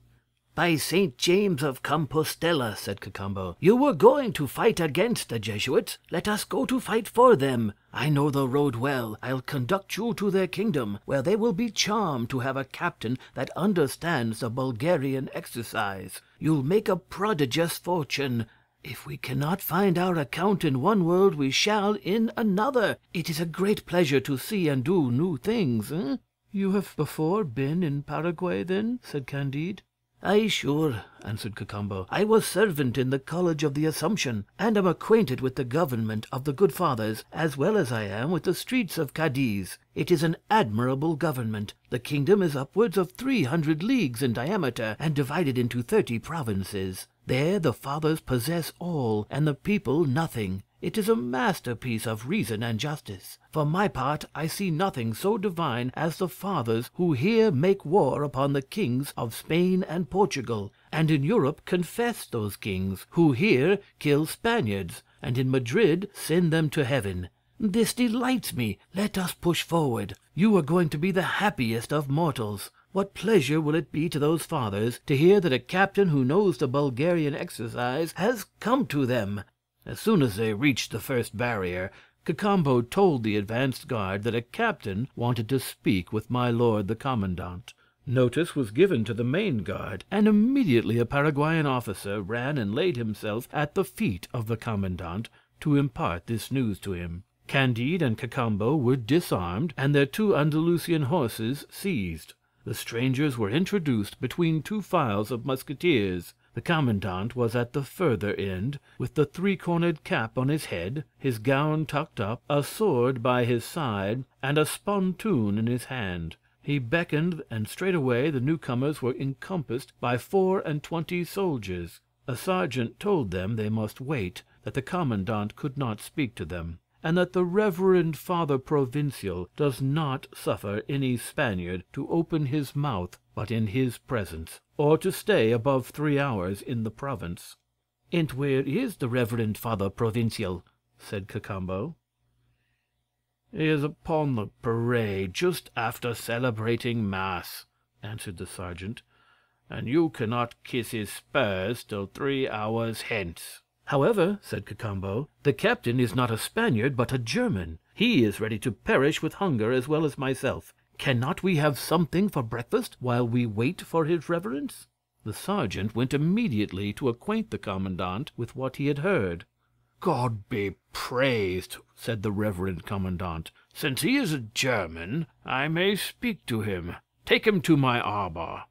Speaker 2: "By St. James of Compostela," said Cacambo, "you were going to fight against the Jesuits. Let us go to fight for them. I know the road well. I'll conduct you to their kingdom, where they will be charmed to have a captain that understands the Bulgarian exercise. You'll make a prodigious fortune. If we cannot find our account in one world, we shall in another. It is a great pleasure to see and do new things, eh?"
Speaker 3: "You have before been in Paraguay, then?" said Candide.
Speaker 2: "Aye, sure," answered Cacambo. "I was servant in the College of the Assumption, and am acquainted with the government of the good fathers, as well as I am with the streets of Cadiz. It is an admirable government. The kingdom is upwards of 300 leagues in diameter, and divided into 30 provinces. There the fathers possess all, and the people nothing. It is a masterpiece of reason and justice. For my part, I see nothing so divine as the fathers who here make war upon the kings of Spain and Portugal, and in Europe confess those kings, who here kill Spaniards, and in Madrid send them to heaven. This delights me. Let us push forward. You are going to be the happiest of mortals. What pleasure will it be to those fathers to hear that a captain who knows the Bulgarian exercise has come to them." As soon as they reached the first barrier, Cacambo told the advanced guard that a captain wanted to speak with my lord the commandant. Notice was given to the main guard, and immediately a Paraguayan officer ran and laid himself at the feet of the commandant to impart this news to him. Candide and Cacambo were disarmed, and their 2 Andalusian horses seized. The strangers were introduced between 2 files of musketeers. The commandant was at the further end, with the 3-cornered cap on his head, his gown tucked up, a sword by his side, and a spontoon in his hand. He beckoned, and straightway the newcomers were encompassed by 24 soldiers. A sergeant told them they must wait, that the commandant could not speak to them, and that the reverend Father Provincial does not suffer any Spaniard to open his mouth but in his presence, or to stay above 3 hours in the province. "And where is the reverend Father Provincial?" said Cacambo.
Speaker 3: "He is upon the parade just after celebrating mass," answered the sergeant, "and you cannot kiss his spurs till 3 hours hence."
Speaker 2: "However," said Cacambo, "the captain is not a Spaniard but a German. He is ready to perish with hunger as well as myself. Cannot we have something for breakfast while we wait for his reverence?" The sergeant went immediately to acquaint the commandant with what he had heard.
Speaker 3: "God be praised," said the reverend commandant. "Since he is a German, I may speak to him. Take him to my arbor."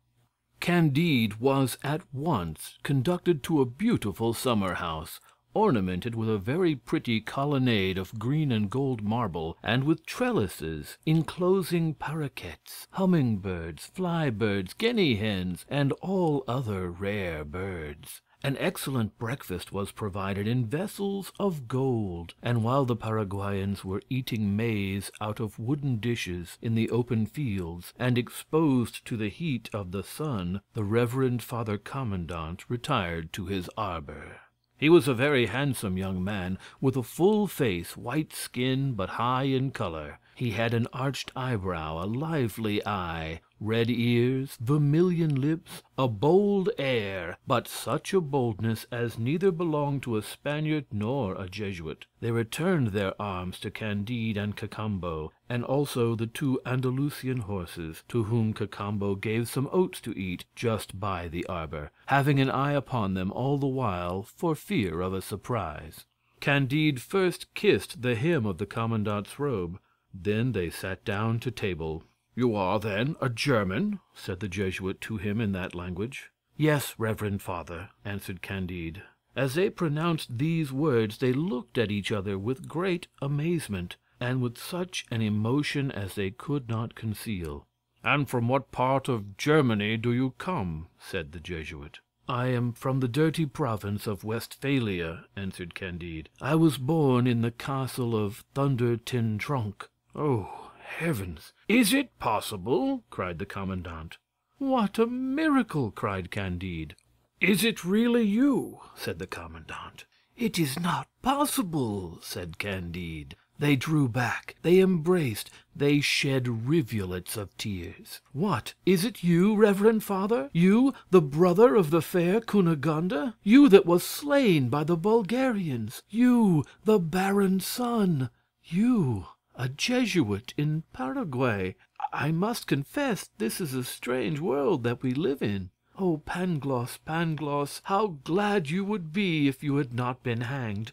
Speaker 3: Candide was at once conducted to a beautiful summer house, ornamented with a very pretty colonnade of green and gold marble, and with trellises enclosing paroquets, humming-birds, fly-birds, guinea-hens, and all other rare birds. An excellent breakfast was provided in vessels of gold, and while the Paraguayans were eating maize out of wooden dishes in the open fields, and exposed to the heat of the sun, the reverend Father Commandant retired to his arbor. He was a very handsome young man, with a full face, white skin, but high in color. He had an arched eyebrow, a lively eye, red ears, vermilion lips, a bold air, but such a boldness as neither belonged to a Spaniard nor a Jesuit. They returned their arms to Candide and Cacambo, and also the 2 Andalusian horses, to whom Cacambo gave some oats to eat just by the arbor, having an eye upon them all the while for fear of a surprise. Candide first kissed the hem of the Commandant's robe. Then they sat down to table. "You are, then, a German?" said the Jesuit to him in that language. "Yes, reverend father," answered Candide. As they pronounced these words they looked at each other with great amazement, and with such an emotion as they could not conceal. "And from what part of Germany do you come?" said the Jesuit. "I am from the dirty province of Westphalia," answered Candide. "I was born in the castle of Thunder Ten Tronckh." "Oh, heavens! Is it possible?" cried the Commandant. "What a miracle!" cried Candide. "Is it really you?" said the Commandant. "It is not possible," said Candide. They drew back, they embraced, they shed rivulets of tears. "What, is it you, reverend father? You, the brother of the fair Cunegonde? You that was slain by the Bulgarians? You, the baron's son? You, a Jesuit in Paraguay? I must confess this is a strange world that we live in. Oh, Pangloss, Pangloss, how glad you would be if you had not been hanged!"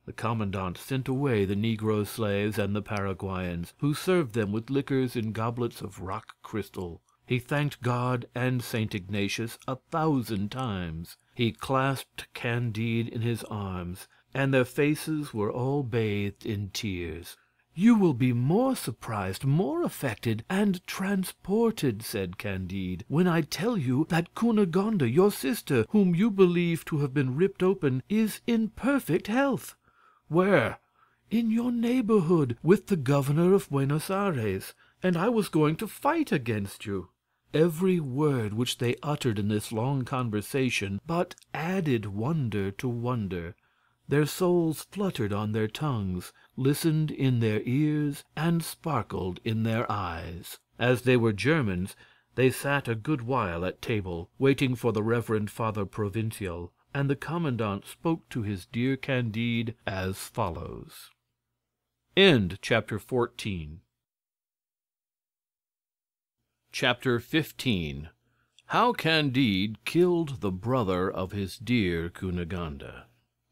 Speaker 3: The Commandant sent away the negro slaves and the Paraguayans, who served them with liquors in goblets of rock crystal. He thanked God and St. Ignatius 1,000 times. He clasped Candide in his arms, and their faces were all bathed in tears. "You will be more surprised, more affected, and transported," said Candide, "when I tell you that Cunegonde, your sister, whom you believe to have been ripped open, is in perfect health." "Where?" "In your neighborhood, with the governor of Buenos Aires, and I was going to fight against you." Every word which they uttered in this long conversation but added wonder to wonder. Their souls fluttered on their tongues, listened in their ears, and sparkled in their eyes. As they were Germans, they sat a good while at table, waiting for the Reverend Father Provincial, and the Commandant spoke to his dear Candide as follows. Chapter 14. Chapter 15. How Candide killed the brother of his dear Cunegonde.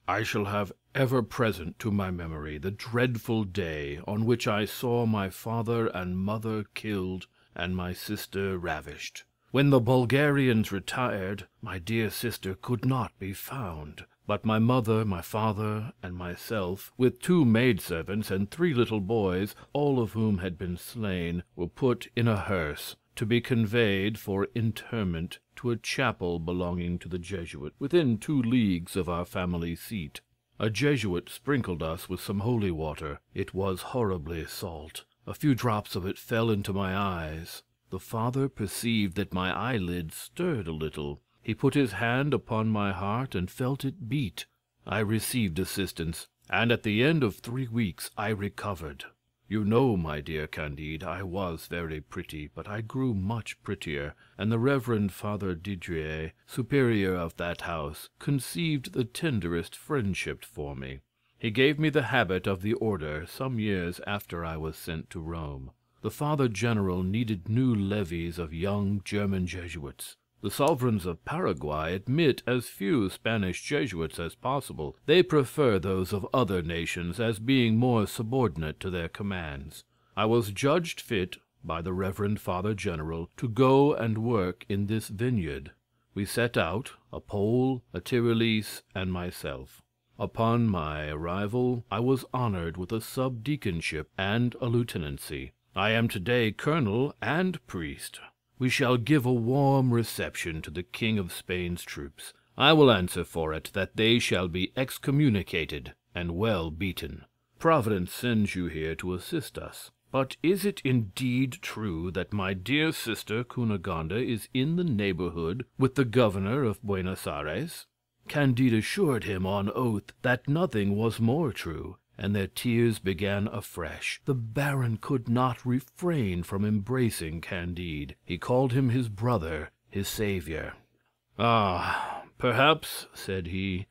Speaker 3: I shall have ever present to my memory the dreadful day on which I saw my father and mother killed and my sister ravished. When the Bulgarians retired, my dear sister could not be found, but my mother, my father, and myself, with 2 maidservants and 3 little boys, all of whom had been slain, were put in a hearse, to be conveyed for interment to a chapel belonging to the Jesuit, within 2 leagues of our family seat. A Jesuit sprinkled us with some holy water. It was horribly salt. A few drops of it fell into my eyes. The father perceived that my eyelids stirred a little. He put his hand upon my heart and felt it beat. I received assistance, and at the end of 3 weeks I recovered. You know, my dear Candide, I was very pretty, but I grew much prettier, and the Reverend Father Didrier, superior of that house, conceived the tenderest friendship for me. He gave me the habit of the order some years after I was sent to Rome. The Father General needed new levies of young German Jesuits. The sovereigns of Paraguay admit as few Spanish Jesuits as possible. They prefer those of other nations as being more subordinate to their commands. I was judged fit by the Reverend Father General to go and work in this vineyard. We set out, a Pole, a Tyrolese, and myself. Upon my arrival I was honored with a subdeaconship and a lieutenancy. I am today colonel and priest. We shall give a warm reception to the King of Spain's troops. I will answer for it that they shall be excommunicated and well beaten. Providence sends you here to assist us. But is it indeed true that my dear sister Cunegonde is in the neighborhood with the governor of Buenos Aires?" Candide assured him on oath that nothing was more true, and their tears began afresh. The Baron could not refrain from embracing Candide. He called him his brother, his savior. "Ah, perhaps," said he,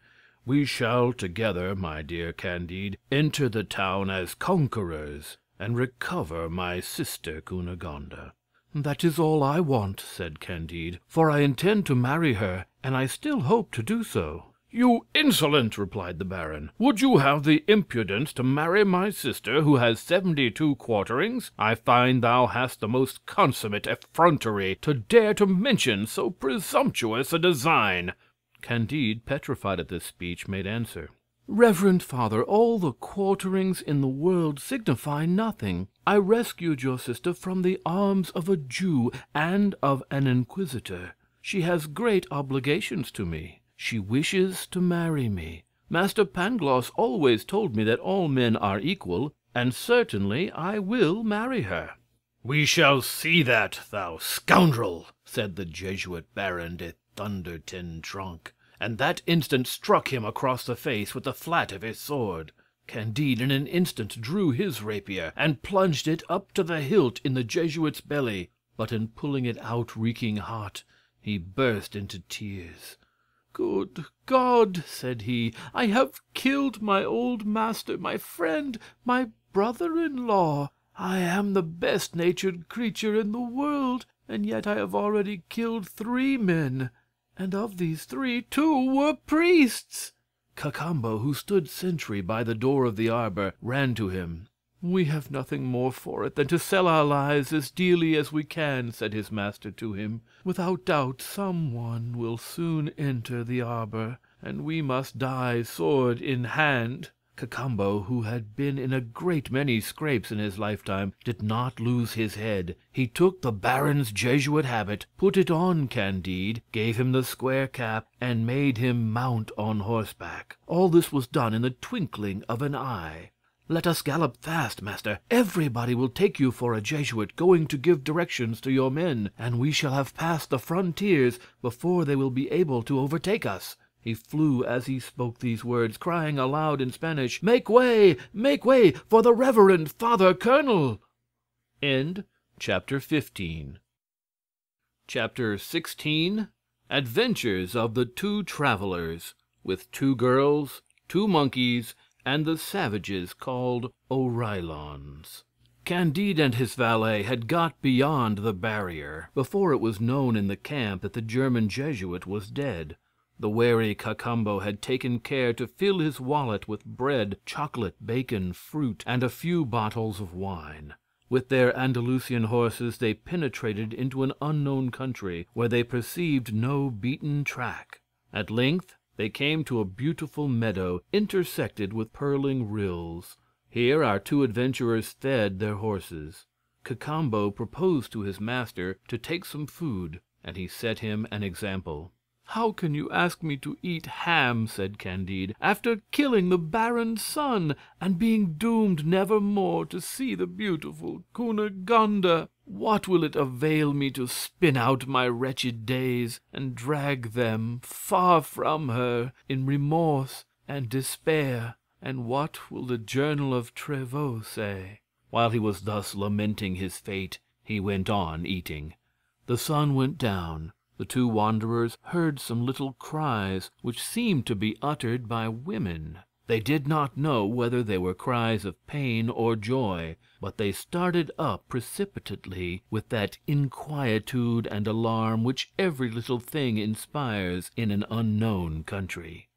Speaker 3: "we shall together, my dear Candide, enter the town as conquerors, and recover my sister Cunegonde." "That is all I want," said Candide, "for I intend to marry her, and I still hope to do so." "You insolent!" replied the Baron. "Would you have the impudence to marry my sister, who has 72 quarterings? I find thou hast the most consummate effrontery to dare to mention so presumptuous a design." Candide, petrified at this speech, made answer, "Reverend father, all the quarterings in the world signify nothing. I rescued your sister from the arms of a Jew and of an inquisitor. She has great obligations to me. She wishes to marry me. Master Pangloss always told me that all men are equal, and certainly I will marry her." "We shall see that, thou scoundrel," said the Jesuit Baron de Thunder-ten-Tronckh, and that instant struck him across the face with the flat of his sword. Candide in an instant drew his rapier, and plunged it up to the hilt in the Jesuit's belly, but in pulling it out reeking hot, he burst into tears. "Good God!" said he, "I have killed my old master, my friend, my brother-in-law. I am the best-natured creature in the world, and yet I have already killed 3 men, and of these 3, 2 were priests." Cacambo, who stood sentry by the door of the arbor, ran to him. "We have nothing more for it than to sell our lives as dearly as we can," said his master to him. "Without doubt some one will soon enter the arbor, and we must die sword in hand." Cacambo, who had been in a great many scrapes in his lifetime, did not lose his head. He took the Baron's Jesuit habit, put it on Candide, gave him the square cap, and made him mount on horseback. All this was done in the twinkling of an eye. "Let us gallop fast, master. Everybody will take you for a Jesuit going to give directions to your men, and we shall have passed the frontiers before they will be able to overtake us." He flew as he spoke these words, crying aloud in Spanish, make way for the Reverend Father Colonel." Chapter 15. Chapter 16. Adventures of the 2 travelers, with 2 girls, 2 monkeys, and the savages called Oreillons. Candide and his valet had got beyond the barrier before it was known in the camp that the German Jesuit was dead. The wary Cacambo had taken care to fill his wallet with bread, chocolate, bacon, fruit, and a few bottles of wine. With their Andalusian horses they penetrated into an unknown country, where they perceived no beaten track. At length they came to a beautiful meadow intersected with purling rills. Here our 2 adventurers fed their horses. Cacambo proposed to his master to take some food, and he set him an example. "How can you ask me to eat ham," said Candide, "after killing the Baron's son, and being doomed never more to see the beautiful Cunegonde? What will it avail me to spin out my wretched days, and drag them far from her in remorse and despair? And what will the Journal of Trevoux say?" While he was thus lamenting his fate, he went on eating. The sun went down. The 2 wanderers heard some little cries, which seemed to be uttered by women. They did not know whether they were cries of pain or joy, but they started up precipitately with that inquietude and alarm which every little thing inspires in an unknown country.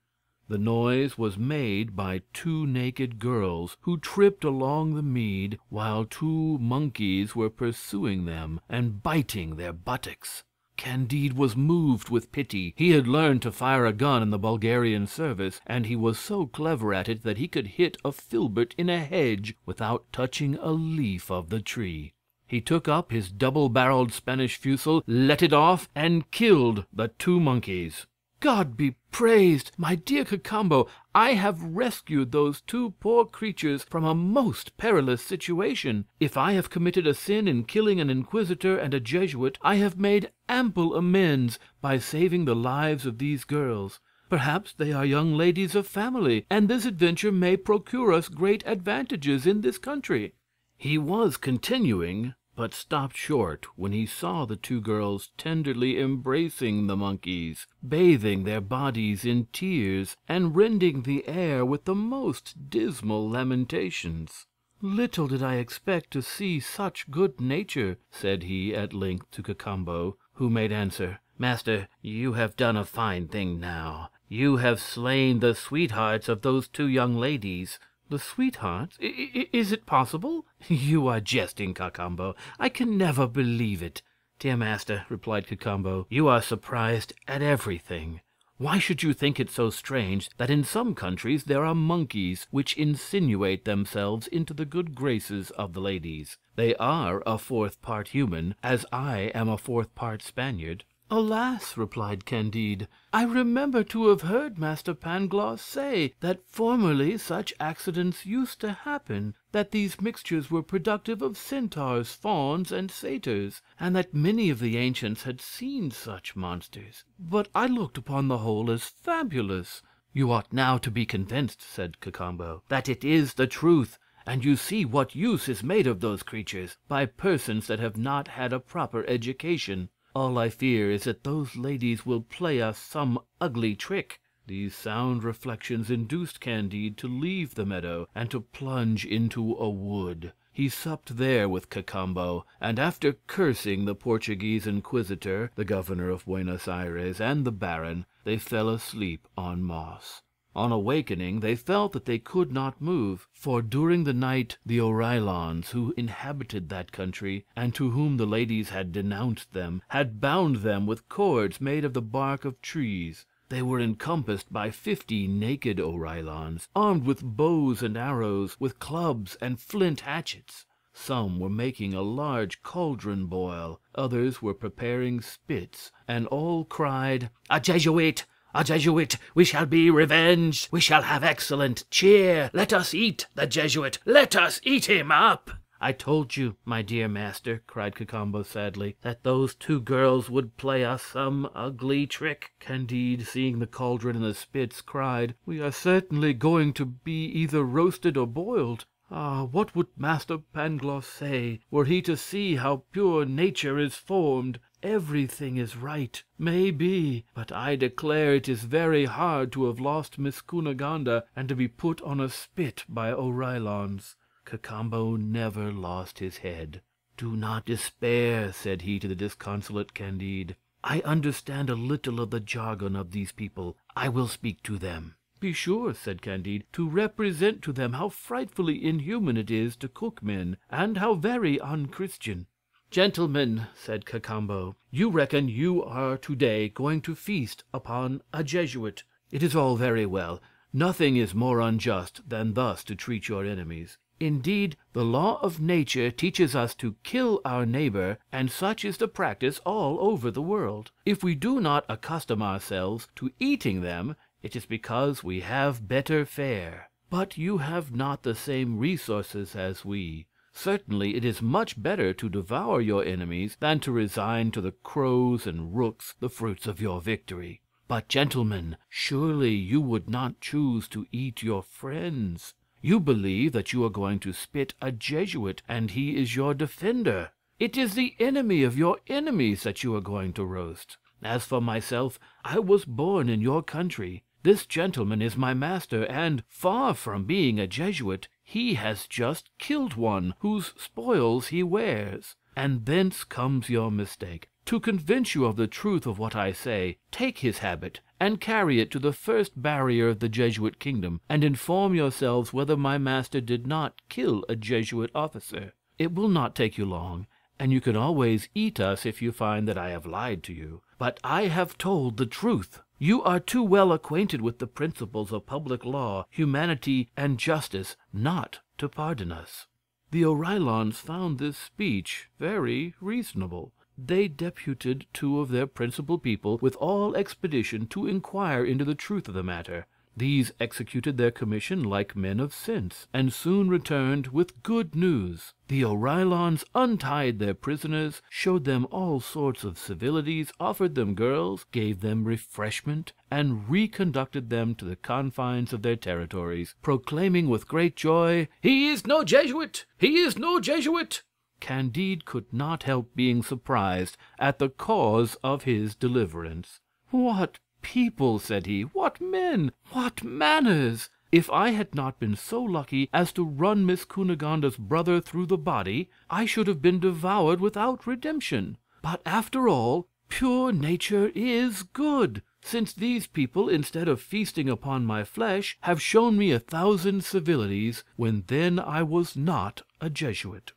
Speaker 3: The noise was made by 2 naked girls, who tripped along the mead, while 2 monkeys were pursuing them and biting their buttocks. Candide was moved with pity. He had learned to fire a gun in the Bulgarian service, and he was so clever at it that he could hit a filbert in a hedge without touching a leaf of the tree. He took up his double-barreled Spanish fusil, let it off, and killed the 2 monkeys. "God be praised, my dear Cacambo! I have rescued those 2 poor creatures from a most perilous situation. If I have committed a sin in killing an inquisitor and a Jesuit, I have made ample amends by saving the lives of these girls. Perhaps they are young ladies of family, and this adventure may procure us great advantages in this country." He was continuing, but stopped short when he saw the 2 girls tenderly embracing the monkeys, bathing their bodies in tears, and rending the air with the most dismal lamentations. "Little did I expect to see such good nature," said he at length to Cacambo, who made answer, "Master, you have done a fine thing now.
Speaker 2: You have slain the sweethearts of those 2 young ladies.
Speaker 3: The sweethearts? Is it possible? You are jesting, Cacambo. I can never believe it.
Speaker 2: Dear master, replied Cacambo, you are surprised at everything. Why should you think it so strange that in some countries there are monkeys which insinuate themselves into the good graces of the ladies? They are a 4th part human, as I am a 4th part Spaniard.
Speaker 3: Alas, replied Candide, I remember to have heard Master Pangloss say that formerly such accidents used to happen, that these mixtures were productive of centaurs, fauns, and satyrs, and that many of the ancients had seen such monsters. But I looked upon the whole as fabulous.
Speaker 2: You ought now to be convinced, said Cacambo, that it is the truth, and you see what use is made of those creatures by persons that have not had a proper education. All I fear is that those ladies will play us some ugly trick.
Speaker 3: These sound reflections induced Candide to leave the meadow and to plunge into a wood. He supped there with Cacambo, and after cursing the Portuguese inquisitor, the governor of Buenos Aires, and the baron, they fell asleep on moss. On awakening, they felt that they could not move, for during the night the Oreillons, who inhabited that country, and to whom the ladies had denounced them, had bound them with cords made of the bark of trees. They were encompassed by 50 naked Oreillons, armed with bows and arrows, with clubs and flint hatchets. Some were making a large cauldron boil, others were preparing spits, and all cried,
Speaker 2: "A Jesuit! A Jesuit! We shall be revenged! We shall have excellent cheer! Let us eat the Jesuit! Let us eat him up!" "I told you, my dear master," cried Cacambo sadly, "that those 2 girls would play us some ugly trick."
Speaker 3: Candide, seeing the cauldron and the spits, cried, "We are certainly going to be either roasted or boiled. Ah, what would Master Pangloss say, were he to see how pure nature is formed? Everything is right, may be, but I declare it is very hard to have lost Miss Cunegonde and to be put on a spit by Oreillons." Cacambo never lost his head. "Do not despair," said he to the disconsolate Candide. "I understand a little of the jargon of these people. I will speak to them."
Speaker 2: "Be sure," said Candide, "to represent to them how frightfully inhuman it is to cook men, and how very unchristian." "Gentlemen," said Cacambo, "you reckon you are to-day going to feast upon a Jesuit. It is all very well. Nothing is more unjust than thus to treat your enemies. Indeed, the law of nature teaches us to kill our neighbor, and such is the practice all over the world. If we do not accustom ourselves to eating them, it is because we have better fare. But you have not the same resources as we. Certainly it is much better to devour your enemies than to resign to the crows and rooks the fruits of your victory. But, gentlemen, surely you would not choose to eat your friends. You believe that you are going to spit a Jesuit, and he is your defender. It is the enemy of your enemies that you are going to roast. As for myself, I was born in your country. This gentleman is my master, and, far from being a Jesuit, he has just killed one, whose spoils he wears. And thence comes your mistake. To convince you of the truth of what I say, take his habit, and carry it to the first barrier of the Jesuit kingdom, and inform yourselves whether my master did not kill a Jesuit officer. It will not take you long, and you can always eat us if you find that I have lied to you. But I have told the truth. You are too well acquainted with the principles of public law, humanity, and justice, not to pardon us." The Oreillons found this speech very reasonable. They deputed 2 of their principal people with all expedition to inquire into the truth of the matter. These executed their commission like men of sense, and soon returned with good news. The Oreillons untied their prisoners, showed them all sorts of civilities, offered them girls, gave them refreshment, and reconducted them to the confines of their territories, proclaiming with great joy, "He is no Jesuit! He is no Jesuit!" Candide could not help being surprised at the cause of his deliverance. "What people," said he, "what men, what manners! If I had not been so lucky as to run Miss Cunegonde's brother through the body, I should have been devoured without redemption. But after all, pure nature is good.
Speaker 3: since these people, instead of feasting upon my flesh, have shown me 1,000 civilities, when then I was not a Jesuit.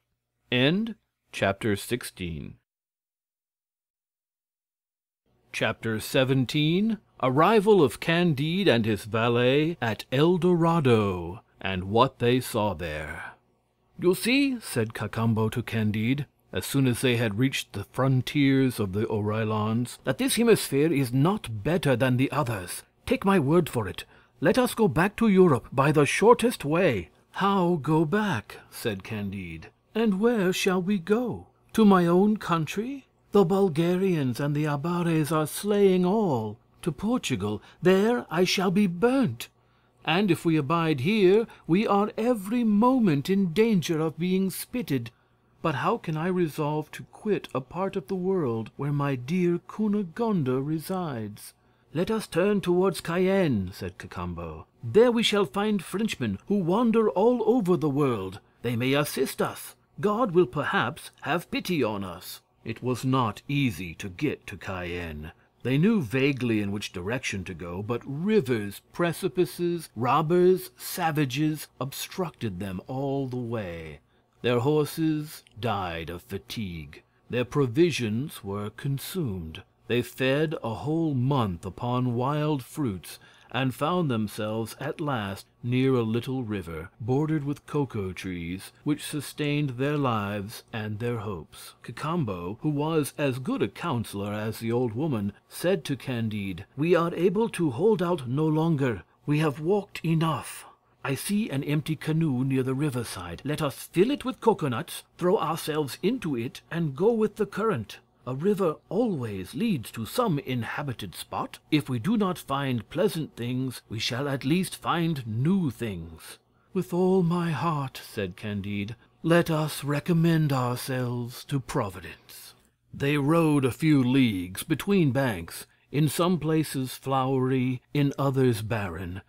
Speaker 3: End chapter 16. Chapter 17. Arrival of Candide and his valet at El Dorado, and what they saw there. "You see," said Cacambo to Candide, as soon as they had reached the frontiers of the Oreillons, "that this hemisphere is not better than the others. Take my word for it. Let us go back to Europe by the shortest way." "How go back?" said Candide. "And where shall we go? To my own country? The Bulgarians and the Abares are slaying all. To Portugal, there I shall be burnt. And if we abide here, we are every moment in danger of being spitted. But how can I resolve to quit a part of the world where my dear Cunegonde resides?" "Let us turn towards Cayenne," said Cacambo. "There we shall find Frenchmen who wander all over the world. They may assist us. God will perhaps have pity on us." It was not easy to get to Cayenne. They knew vaguely in which direction to go, but rivers, precipices, robbers, savages obstructed them all the way. Their horses died of fatigue. Their provisions were consumed. They fed a whole month upon wild fruits, and found themselves at last near a little river, bordered with cocoa trees, which sustained their lives and their hopes. Cacambo, who was as good a counselor as the old woman, said to Candide, "We are able to hold out no longer. We have walked enough. I see an empty canoe near the riverside. Let us fill it with coconuts, throw ourselves into it, and go with the current. A river always leads to some inhabited spot. If we do not find pleasant things, we shall at least find new things." "With all my heart," said Candide. "Let us recommend ourselves to Providence." They rowed a few leagues between banks, in some places flowery, in others barren,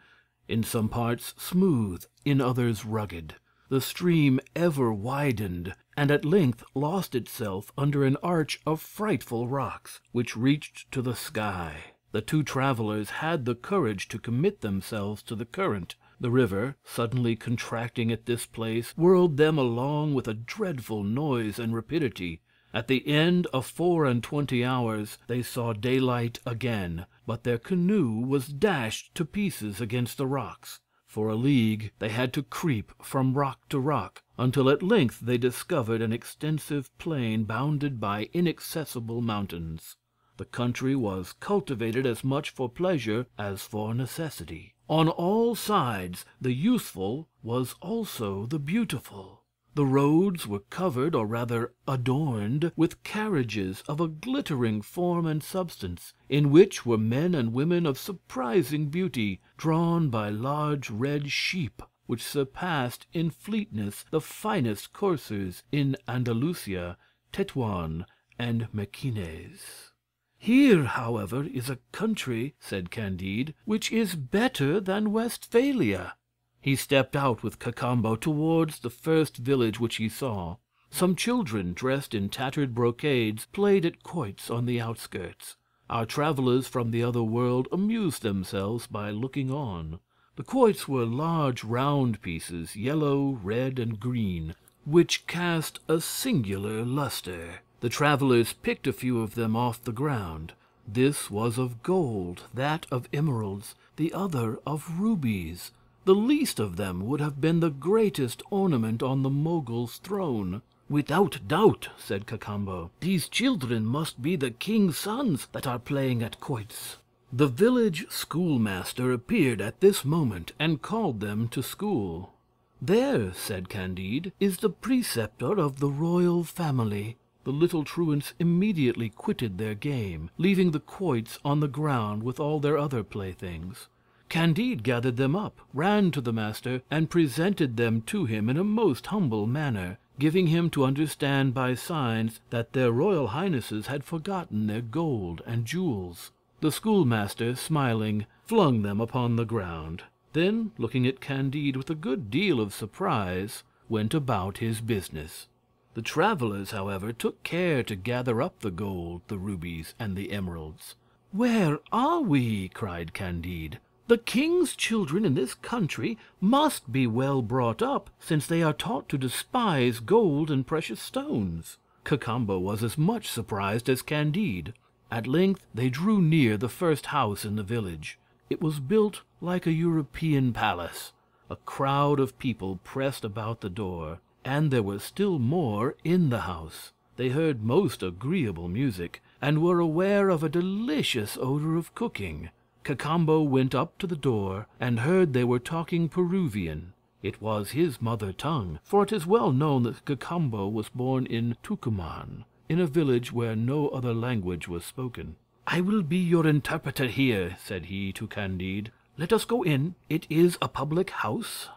Speaker 3: in some parts smooth, in others rugged. The stream ever widened, and at length lost itself under an arch of frightful rocks, which reached to the sky. The two travelers had the courage to commit themselves to the current. The river, suddenly contracting at this place, whirled them along with a dreadful noise and rapidity. At the end of 24 hours they saw daylight again, but their canoe was dashed to pieces against the rocks. For a league they had to creep from rock to rock, until at length they discovered an extensive plain bounded by inaccessible mountains. The country was cultivated as much for pleasure as for necessity. On all sides the useful was also the beautiful. The roads were covered, or rather adorned, with carriages of a glittering form and substance, in which were men and women of surprising beauty, drawn by large red sheep, which surpassed in fleetness the finest coursers in Andalusia, Tetuan, and Mequinez. "Here, however, is a country," said Candide, "which is better than Westphalia." He stepped out with Cacambo towards the first village which he saw. Some children, dressed in tattered brocades, played at quoits on the outskirts. Our travelers from the other world amused themselves by looking on. The quoits were large round pieces, yellow, red, and green, which cast a singular luster. The travelers picked a few of them off the ground. This was of gold, that of emeralds, the other of rubies. The least of them would have been the greatest ornament on the Mogul's throne. "Without doubt," said Cacambo, "these children must be the king's sons that are playing at quoits." The village schoolmaster appeared at this moment and called them to school. "There," said Candide, "is the preceptor of the royal family." The little truants immediately quitted their game, leaving the quoits on the ground with all their other playthings. Candide gathered them up, ran to the master, and presented them to him in a most humble manner, giving him to understand by signs that their royal highnesses had forgotten their gold and jewels. The schoolmaster, smiling, flung them upon the ground. Then, looking at Candide with a good deal of surprise, went about his business. The travelers, however, took care to gather up the gold, the rubies, and the emeralds. "Where are we?" cried Candide. "The king's children in this country must be well brought up, since they are taught to despise gold and precious stones." Cacambo was as much surprised as Candide. At length they drew near the first house in the village. It was built like a European palace. A crowd of people pressed about the door, and there was still more in the house. They heard most agreeable music, and were aware of a delicious odor of cooking. Cacambo went up to the door, and heard they were talking Peruvian. It was his mother tongue, for it is well known that Cacambo was born in Tucuman, in a village where no other language was spoken. "I will be your interpreter here," said he to Candide. "Let us go in. It is a public house."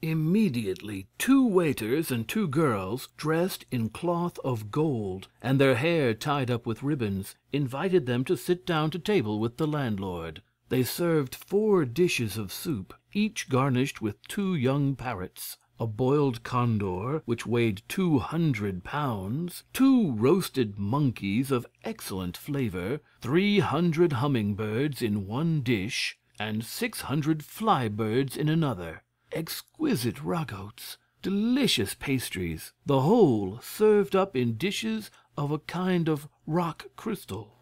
Speaker 3: Immediately 2 waiters and 2 girls, dressed in cloth of gold, and their hair tied up with ribbons, invited them to sit down to table with the landlord. They served 4 dishes of soup, each garnished with 2 young parrots, a boiled condor, which weighed 200 pounds, 2 roasted monkeys of excellent flavor, 300 humming-birds in one dish, and 600 fly-birds in another. Exquisite ragots, delicious pastries, the whole served up in dishes of a kind of rock crystal.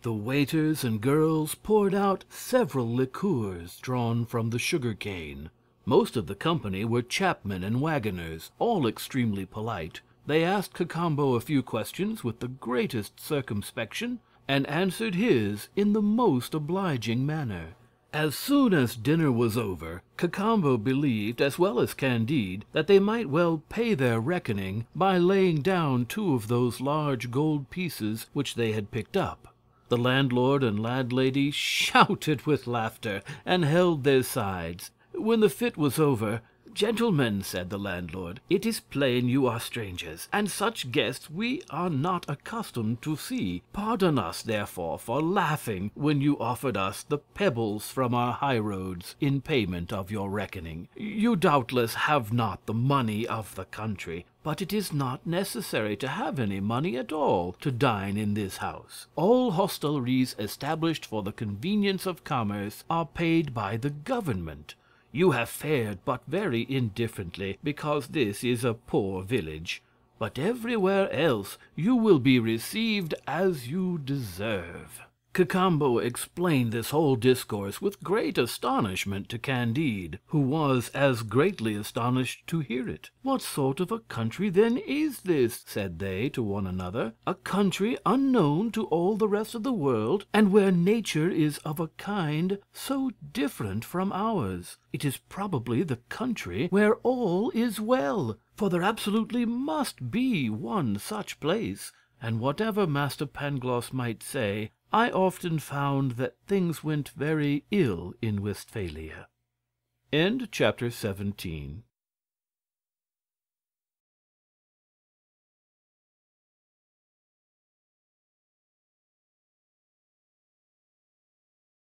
Speaker 3: The waiters and girls poured out several liqueurs drawn from the sugar-cane. Most of the company were chapmen and wagoners, all extremely polite. They asked Cacambo a few questions with the greatest circumspection, and answered his in the most obliging manner. As soon as dinner was over, Cacambo believed, as well as Candide, that they might well pay their reckoning by laying down 2 of those large gold pieces which they had picked up. The landlord and landlady shouted with laughter, and held their sides. When the fit was over, "Gentlemen," said the landlord, "it is plain you are strangers, and such guests we are not accustomed to see. Pardon us, therefore, for laughing when you offered us the pebbles from our highroads in payment of your reckoning. You doubtless have not the money of the country, but it is not necessary to have any money at all to dine in this house. All hostelries established for the convenience of commerce are paid by the government. You have fared but very indifferently, because this is a poor village, but everywhere else you will be received as you deserve." Cacambo explained this whole discourse with great astonishment to Candide, who was as greatly astonished to hear it. "What sort of a country then is this?" said they to one another. "A country unknown to all the rest of the world, and where nature is of a kind so different from ours. It is probably the country where all is well, for there absolutely must be one such place, and whatever Master Pangloss might say, I often found that things went very ill in Westphalia." End chapter 17.